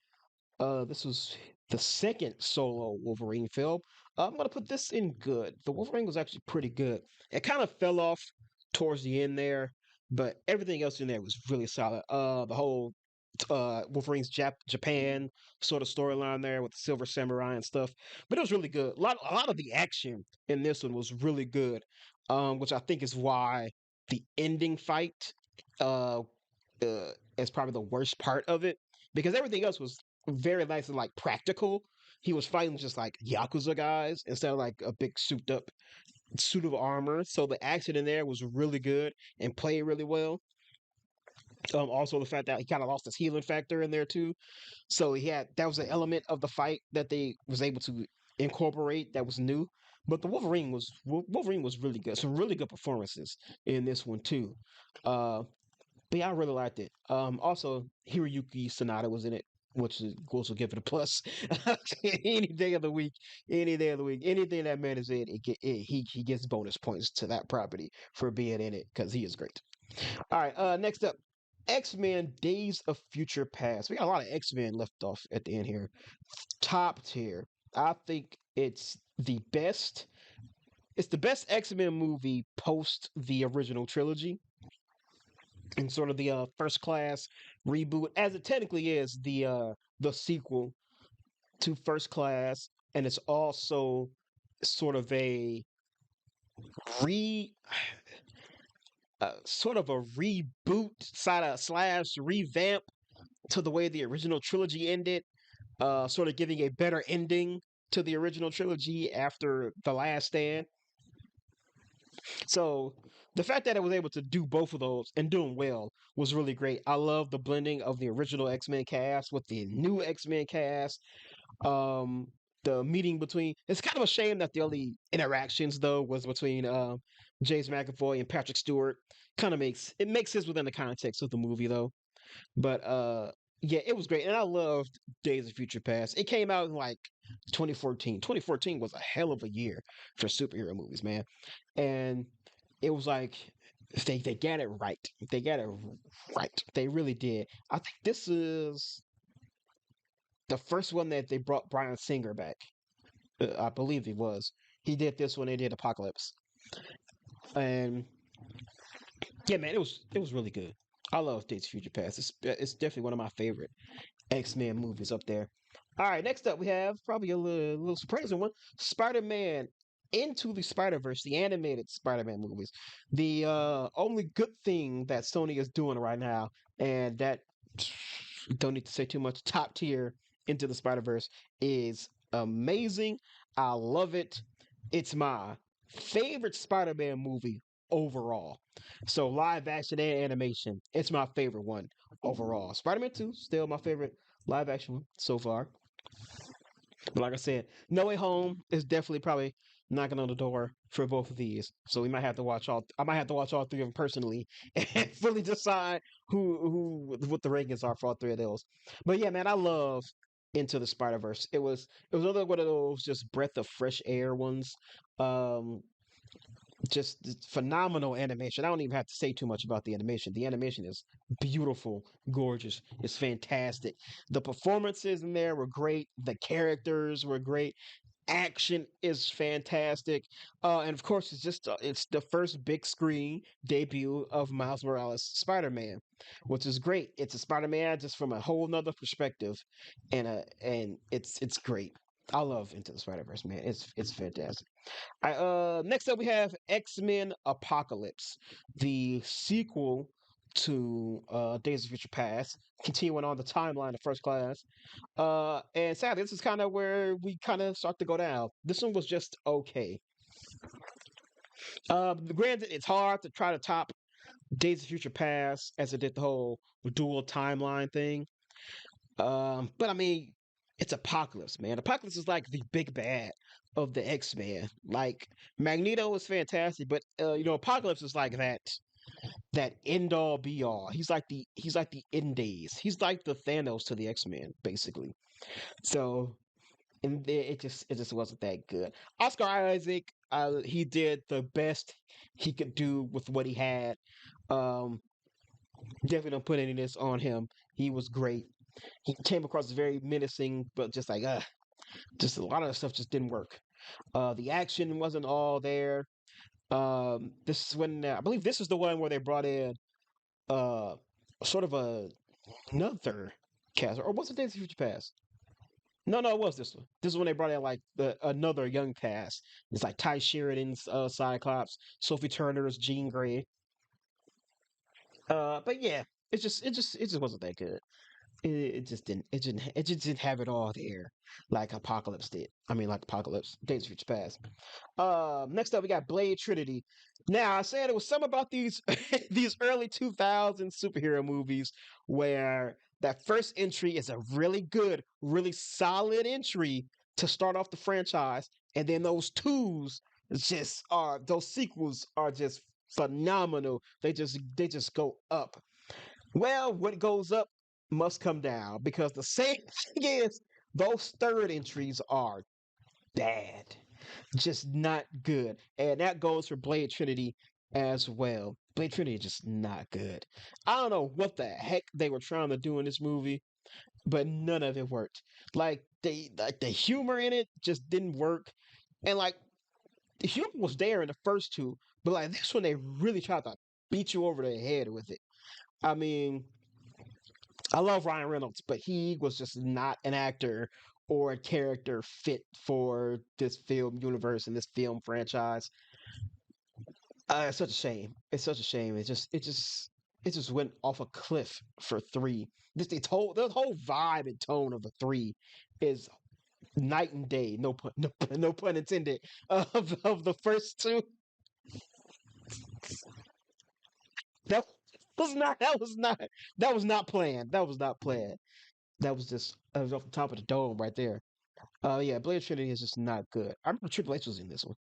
This was the second solo Wolverine film. I'm gonna put this in good. The Wolverine was actually pretty good. It kind of fell off towards the end there, but everything else in there was really solid. The whole Wolverine's Japan sort of storyline there with the Silver Samurai and stuff, but it was really good. A lot of the action in this one was really good, which I think is why the ending fight uh, is probably the worst part of it because everything else was very nice and like practical. He was fighting just like Yakuza guys instead of like a big souped up suit of armor. So the action in there was really good and played really well. Also, the fact that he kind of lost his healing factor in there too. So he had that was an element of the fight that they was able to incorporate that was new. But the Wolverine was really good. Some really good performances in this one too. Uh, but yeah, I really liked it. Also, Hiroyuki Sanada was in it, which is also give it a plus. Any day of the week, any day of the week, anything that man is in, he gets bonus points to that property for being in it because he is great. All right, next up, X-Men: Days of Future Past. We got a lot of X-Men left off at the end here. Top tier. I think the best. It's the best X-Men movie post the original trilogy and sort of the first class reboot, as it technically is the sequel to First Class, and it's also sort of a re sort of a reboot side of slash revamp to the way the original trilogy ended, sort of giving a better ending to the original trilogy after The Last Stand. So the fact that it was able to do both of those and do them well was really great. I love the blending of the original X-Men cast with the new X-Men cast. Um, the meeting between it's kind of a shame that the only interactions though was between James McAvoy and Patrick Stewart. Kind of makes sense within the context of the movie though. But yeah, it was great, and I loved Days of Future Past. It came out in like 2014. 2014 was a hell of a year for superhero movies, man. And it was like they got it right. They got it right. They really did. I think this is the first one that they brought Brian Singer back. I believe he was. He did this when they did Apocalypse, and yeah, man, it was really good. I love Days of Future Past. It's definitely one of my favorite X-Men movies up there. All right, next up we have probably a little surprising one: Spider-Man Into the Spider-Verse, the animated Spider-Man movies. The only good thing that Sony is doing right now, and that don't need to say too much. Top tier Into the Spider-Verse is amazing. I love it. It's my favorite Spider-Man movie overall. So live action and animation, it's my favorite one overall. Spider-Man 2, still my favorite live action one so far. But like I said, No Way Home is definitely probably knocking on the door for both of these. So we might have to watch all. I might have to watch all three of them personally and fully decide who what the rankings are for all three of those. But yeah, man, I love Into the Spider Verse. It was another one of those just breath of fresh air ones. Um, just phenomenal animation. I don't even have to say too much about the animation. The animation is beautiful, gorgeous. It's fantastic. The performances in there were great. The characters were great. Action is fantastic. And of course, it's the first big screen debut of Miles Morales Spider-Man, which is great. It's a Spider-Man just from a whole nother perspective, and it's great. I love Into the Spider-Verse, man. It's fantastic. Next up, we have X Men Apocalypse, the sequel to Days of Future Past, continuing on the timeline of First Class. And sadly, this is kind of where we kind of start to go down. This one was just okay. Granted, it's hard to try to top Days of Future Past, as it did the whole dual timeline thing. But I mean, it's Apocalypse, man. Apocalypse is like the big bad of the X-Men. Like Magneto is fantastic, but Apocalypse is like that end all be all. He's like the end days. He's like the Thanos to the X-Men, basically. So and it just wasn't that good. Oscar Isaac, he did the best he could do with what he had. Um, Definitely don't put any of this on him. He was great. He came across as very menacing, but just like just a lot of the stuff just didn't work. The action wasn't all there. This is when I believe this is the one where they brought in uh sort of another cast, or was it Days of Future Past? No, no, it was this one. This is when they brought in like another young cast. It's like Ty Sheridan's Cyclops, Sophie Turner's Jean Grey. But yeah, it just wasn't that good. It just didn't have it all there like Apocalypse did. I mean, like Apocalypse, Days of Future Past. Next up we got Blade Trinity. Now I said it was something about these these early 2000s superhero movies where that first entry is a really good, really solid entry to start off the franchise, and then those twos just are those sequels are just phenomenal. They just go up. Well, what goes up must come down because the same thing is those third entries are bad, just not good, and that goes for Blade Trinity as well. Blade Trinity is just not good. I don't know what the heck they were trying to do in this movie, but none of it worked. Like the humor in it just didn't work, and like the humor was there in the first two, but like this one they really tried to beat you over the head with it. I mean, I love Ryan Reynolds, but he was just not an actor or a character fit for this film universe and this film franchise. It's such a shame. It's such a shame. It just went off a cliff for three. The whole vibe and tone of the three is night and day. No pun intended. Of the first two. That that was not planned. That was not planned. That was off the top of the dome right there. Yeah, Blade Trinity is just not good. I remember Triple H was in this one.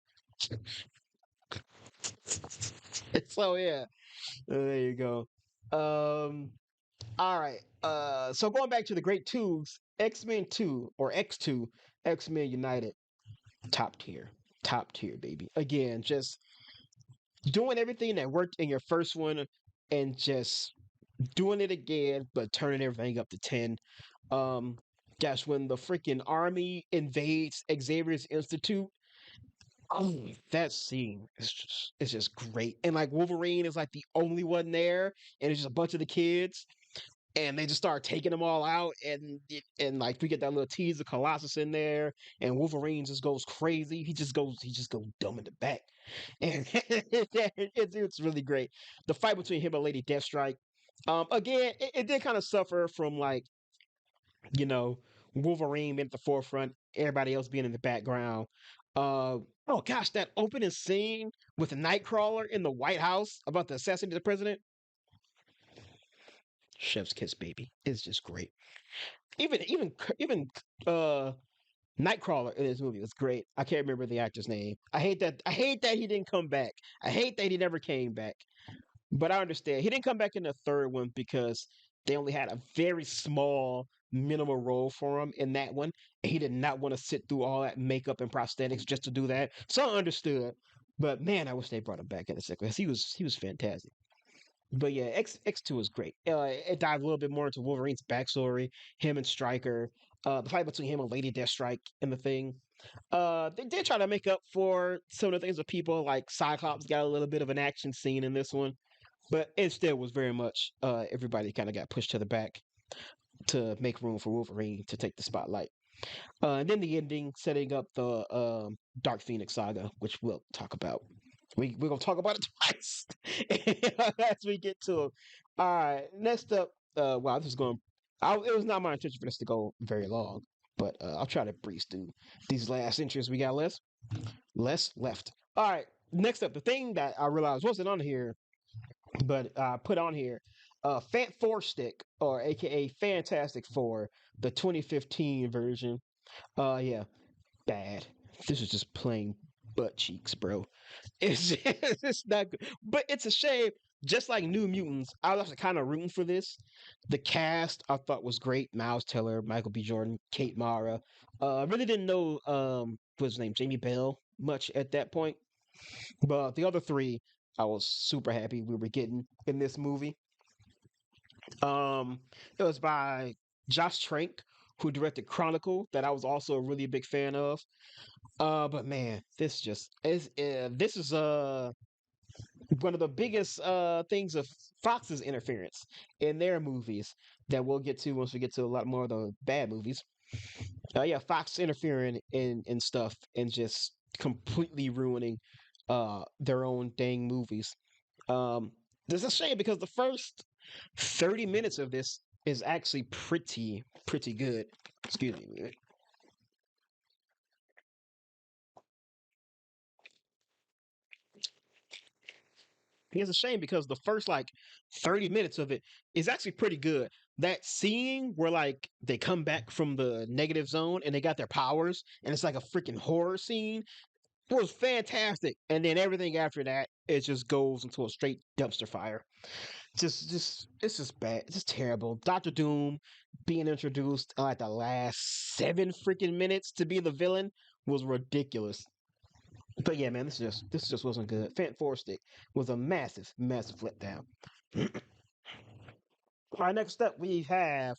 So yeah, there you go. Um, all right. So going back to the great twos, X-Men 2 or X2, X-Men United, top tier, baby. Again, just doing everything that worked in your first one and just doing it again, but turning everything up to 10. Um, Gosh, when the freaking army invades Xavier's Institute. Oh, that scene is just it's just great. And like Wolverine is like the only one there, and it's just a bunch of the kids, and they just start taking them all out, and like we get that little tease of Colossus in there, and Wolverine just goes crazy. He just goes dumb in the back, and it's really great. The fight between him and Lady Deathstrike. Again, it did kind of suffer from like you know, Wolverine being at the forefront, everybody else being in the background. Uh, oh gosh, that opening scene with the Nightcrawler in the White House about to assassinate the president. Chef's kiss, baby. It's just great. Even Nightcrawler in this movie was great. I can't remember the actor's name. I hate that he didn't come back. I hate that he never came back. But I understand. He didn't come back in the third one because they only had a very small, minimal role for him in that one. And he did not want to sit through all that makeup and prosthetics just to do that. So I understood. But man, I wish they brought him back in the second because he was fantastic. But yeah, X2 is great. It dived a little bit more into Wolverine's backstory, him and Stryker, the fight between him and Lady Deathstrike and the thing. They did try to make up for some of the things with people like Cyclops got a little bit of an action scene in this one, but it still was very much everybody kind of got pushed to the back to make room for Wolverine to take the spotlight. And then the ending, setting up the Dark Phoenix saga, which we'll talk about. We're gonna talk about it twice as we get to it. All right, next up. Wow, this is going. It was not my intention for this to go very long, but I'll try to breeze through these last entries we got less left. All right, next up, the thing that I realized wasn't on here But put on here, Fant Four Stick, or AKA Fantastic Four, the 2015 version. Yeah, bad. This is just plain butt cheeks, bro. It's not good. But it's a shame. Just like New Mutants, I was kind of rooting for this. The cast I thought was great. Miles Teller, Michael B. Jordan, Kate Mara. Really didn't know what's his name, Jamie Bell, much at that point. But the other three, I was super happy we were getting in this movie. Um, it was by Josh Trank, who directed Chronicle, that I was also a really big fan of. But man, this is one of the biggest things of Fox's interference in their movies that we'll get to once we get to a lot more of the bad movies. Yeah, Fox interfering in stuff and just completely ruining their own dang movies. This is a shame because the first 30 minutes of this is actually pretty good. Excuse me. It's a shame because the first like 30 minutes of it is actually pretty good. That scene where like they come back from the negative zone and they got their powers and it's like a freaking horror scene was fantastic. And then everything after that, it just goes into a straight dumpster fire. Just it's just bad. It's just terrible. Doctor Doom being introduced in like the last 7 freaking minutes to be the villain was ridiculous. But yeah, man, this just wasn't good. Fant Four Stick was a massive letdown. All right, next up we have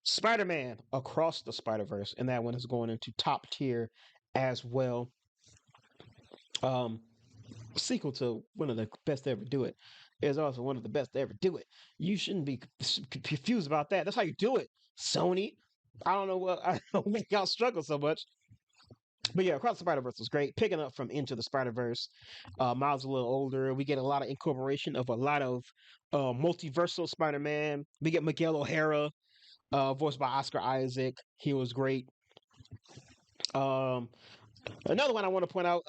Spider-Man Across the Spider-Verse, and that one is going into top tier as well. Um, Sequel to one of the best to ever do it is also one of the best to ever do it. You shouldn't be confused about that. That's how you do it, Sony. I don't know what I don't make y'all struggle so much. But yeah, Across the Spider Verse was great. Picking up from Into the Spider Verse, Miles a little older. We get a lot of incorporation of a lot of multiversal Spider Man. We get Miguel O'Hara, voiced by Oscar Isaac. He was great. Um, Another one I want to point out,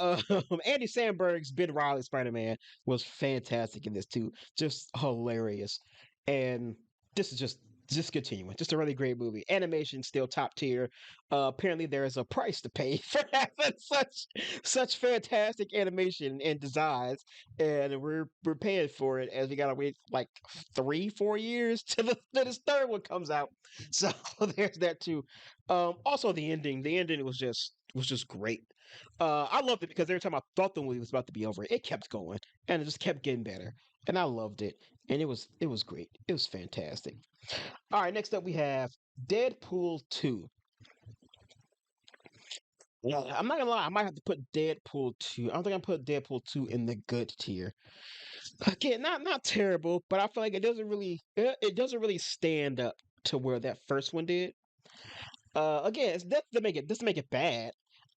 Andy Samberg's Ben Riley Spider Man was fantastic in this too, just hilarious, and this is just continuing, just a really great movie. Animation still top tier. Apparently, there is a price to pay for having such fantastic animation and designs, and we're paying for it as we gotta wait like 3 4 years till this third one comes out. So there's that too. Also the ending was just great. I loved it because every time I thought the movie was about to be over, it kept going and it just kept getting better, and I loved it. And it was great. It was fantastic. All right, next up we have Deadpool 2. Yeah, I'm not gonna lie, I might have to put Deadpool 2. I don't think I put Deadpool 2 in the good tier. Again, not terrible, but I feel like it doesn't really stand up to where that first one did. Again, it's that to make it doesn't make it bad.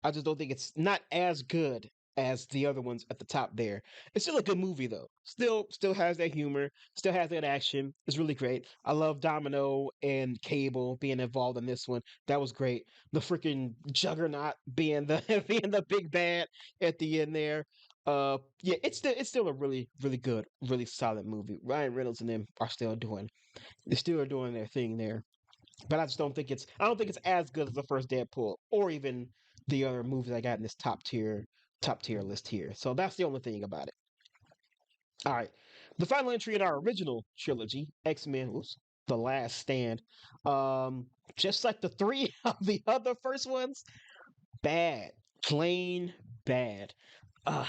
I just don't think it's not as good as the other ones at the top there. It's still a good movie though. Still has that humor, still has that action. It's really great. I love Domino and Cable being involved in this one. That was great. The freaking Juggernaut being the being the big bad at the end there. Yeah, it's still a really good, really solid movie. Ryan Reynolds and them are still doing they still are doing their thing there, but I don't think it's as good as the first Deadpool or even the other movies I got in this top tier list here. So that's the only thing about it. All right. The final entry in our original trilogy, X-Men was The Last Stand. Um just like the three of the other first ones, bad. Plain bad. Uh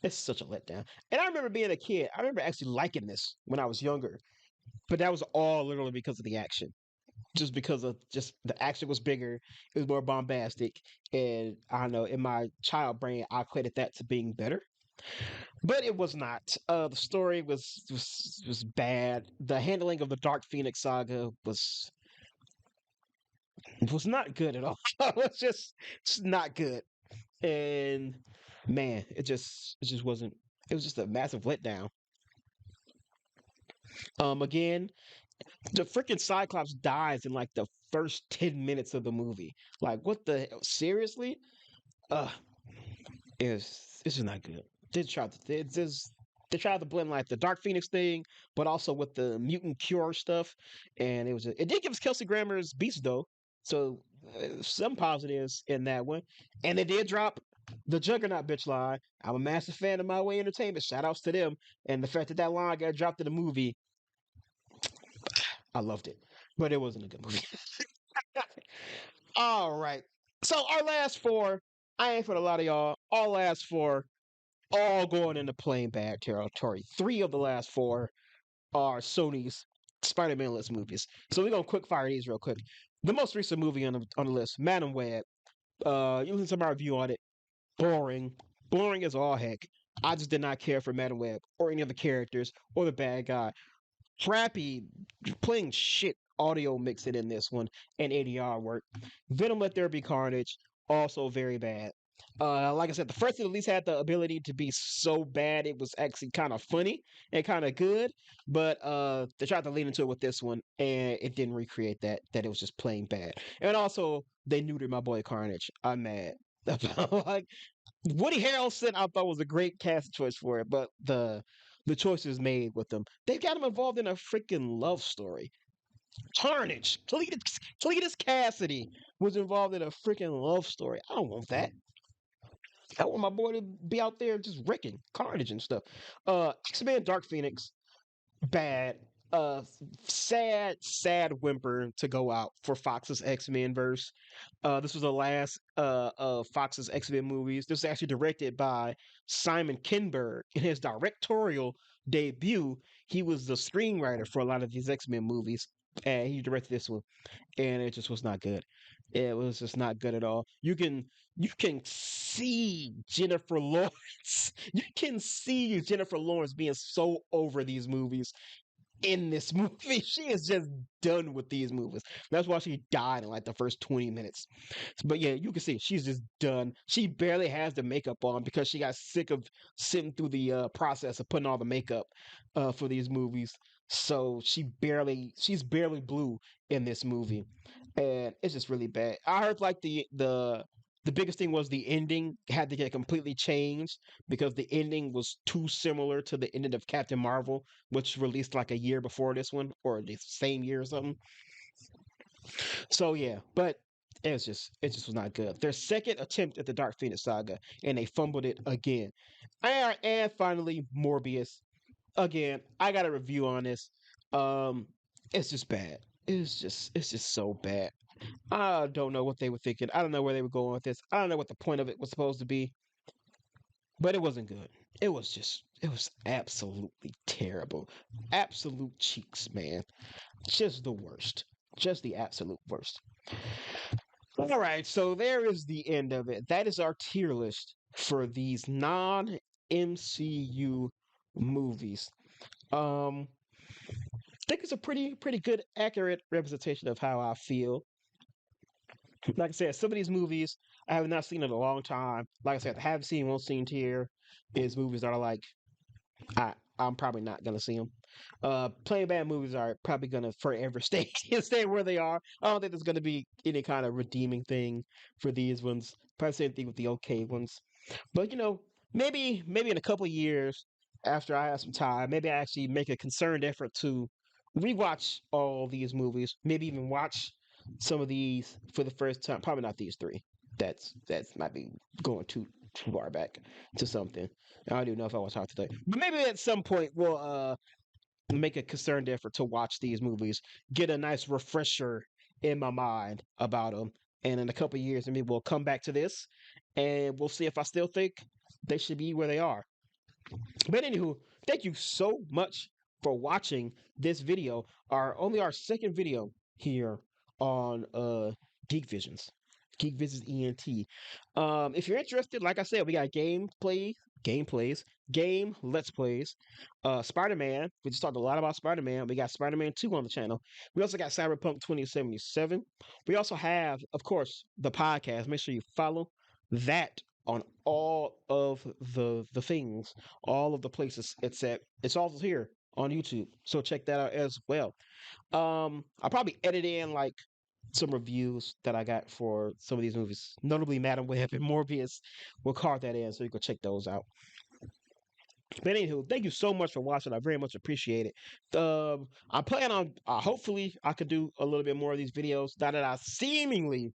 it's such a letdown. And I remember being a kid. I remember actually liking this when I was younger. But that was all literally because of the action, just because of just the action was bigger, it was more bombastic, and I don't know, in my child brain, I equated that to being better, but it was not. The story was bad. The handling of the Dark Phoenix saga was not good at all. It was just not good, and man, it just wasn't. It was just a massive letdown. Again, the freaking Cyclops dies in like the first 10 minutes of the movie. Like, what the hell? Seriously? Uh, it's just not good. They tried to. It's just. they tried to blend like the Dark Phoenix thing, but also with the mutant cure stuff. And it did give us Kelsey Grammer's Beast though, so some positives in that one. And they did drop the Juggernaut bitch line. I'm a massive fan of My Way Entertainment. Shout outs to them. And the fact that that line got dropped in the movie, I loved it, but it wasn't a good movie. All right. So our last four, I ain't for a lot of y'all. Our last four, all going into plain bad territory. Three of the last four are Sony's Spider-Man list movies. So we're gonna quick fire these real quick. The most recent movie on the list, Madam Web. You listen to my review on it. Boring. Boring as all heck. I just did not care for Madam Web or any of the characters or the bad guy. Crappy, playing shit audio mixing in this one and ADR work. Venom Let There Be Carnage, also very bad. Like I said, the first one at least had the ability to be so bad it was actually kind of funny and kind of good, but they tried to lean into it with this one and it didn't recreate that. That it was just plain bad. And also they neutered my boy Carnage. I'm mad. Like Woody Harrelson, I thought was a great cast choice for it, but the choices made with them, they got him involved in a freaking love story. Carnage, Cletus Cassidy was involved in a freaking love story. I don't want that. I want my boy to be out there just wrecking Carnage and stuff. X-Men Dark Phoenix, bad. Sad whimper to go out for Fox's X-Men verse. This was the last of Fox's X-Men movies. This was actually directed by Simon Kinberg. In his directorial debut, he was the screenwriter for a lot of these X-Men movies, and he directed this one, and it just was not good. It was just not good at all. You can see Jennifer Lawrence. You can see Jennifer Lawrence being so over these movies in this movie. She is just done with these movies. That's why she died in like the first 20 minutes. But yeah, you can see she's just done. She barely has the makeup on because she got sick of sitting through the process of putting all the makeup for these movies. So she's barely blue in this movie, and it's just really bad. I heard like the biggest thing was the ending had to get completely changed because the ending was too similar to the ending of Captain Marvel, which released like a year before this one or the same year or something. So yeah, but it just was not good. Their second attempt at the Dark Phoenix saga, and they fumbled it again. And finally, Morbius. Again, I got a review on this. Um, it's just bad. It's just so bad. I don't know what they were thinking. I don't know where they were going with this. I don't know what the point of it was supposed to be, but it wasn't good. It was absolutely terrible. Absolute cheeks, man. Just the worst. Just the absolute worst. All right, so there is the end of it. That is our tier list for these non MCU movies. Um, I think it's a pretty good, accurate representation of how I feel. Like I said, some of these movies I have not seen in a long time. Like I said, I haven't seen, won't seen tier is movies that are like I'm probably not gonna see them. Plain bad movies are probably gonna forever stay where they are. I don't think there's gonna be any kind of redeeming thing for these ones. Probably same thing with the okay ones. But maybe in a couple of years after I have some time, maybe I actually make a concerted effort to rewatch all these movies. Maybe even watch some of these for the first time. Probably not these three. That's might be going too far back to something. I don't even know if I want to talk today. But maybe at some point we'll make a concerned effort to watch these movies, get a nice refresher in my mind about them, and in a couple of years, maybe we'll come back to this, and we'll see if I still think they should be where they are. But anywho, thank you so much for watching this video. Our second video here on Geek Visions. Geek Visions ENT. If you're interested, like I said, we got gameplays, game let's plays, Spider-Man. We just talked a lot about Spider-Man. We got Spider-Man 2 on the channel. We also got Cyberpunk 2077. We also have, of course, the podcast. Make sure you follow that on all of the things, all of the places. It's also here on YouTube. So check that out as well. I'll probably edit in like some reviews that I got for some of these movies, notably Madam Web and Morbius. We'll carve that in so you can check those out. But anywho, thank you so much for watching. I very much appreciate it. I plan on hopefully I could do a little bit more of these videos. Now that I seemingly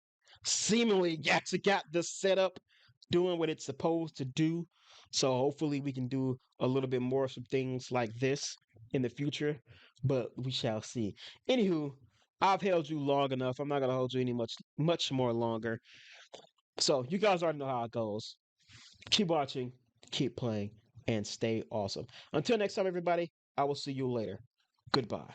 got this set up, doing what it's supposed to do. So hopefully we can do a little bit more of some things like this in the future. But we shall see. Anywho, I've held you long enough. I'm not gonna hold you any much more longer. So you guys already know how it goes. Keep watching, keep playing, and stay awesome. Until next time, everybody, I will see you later. Goodbye.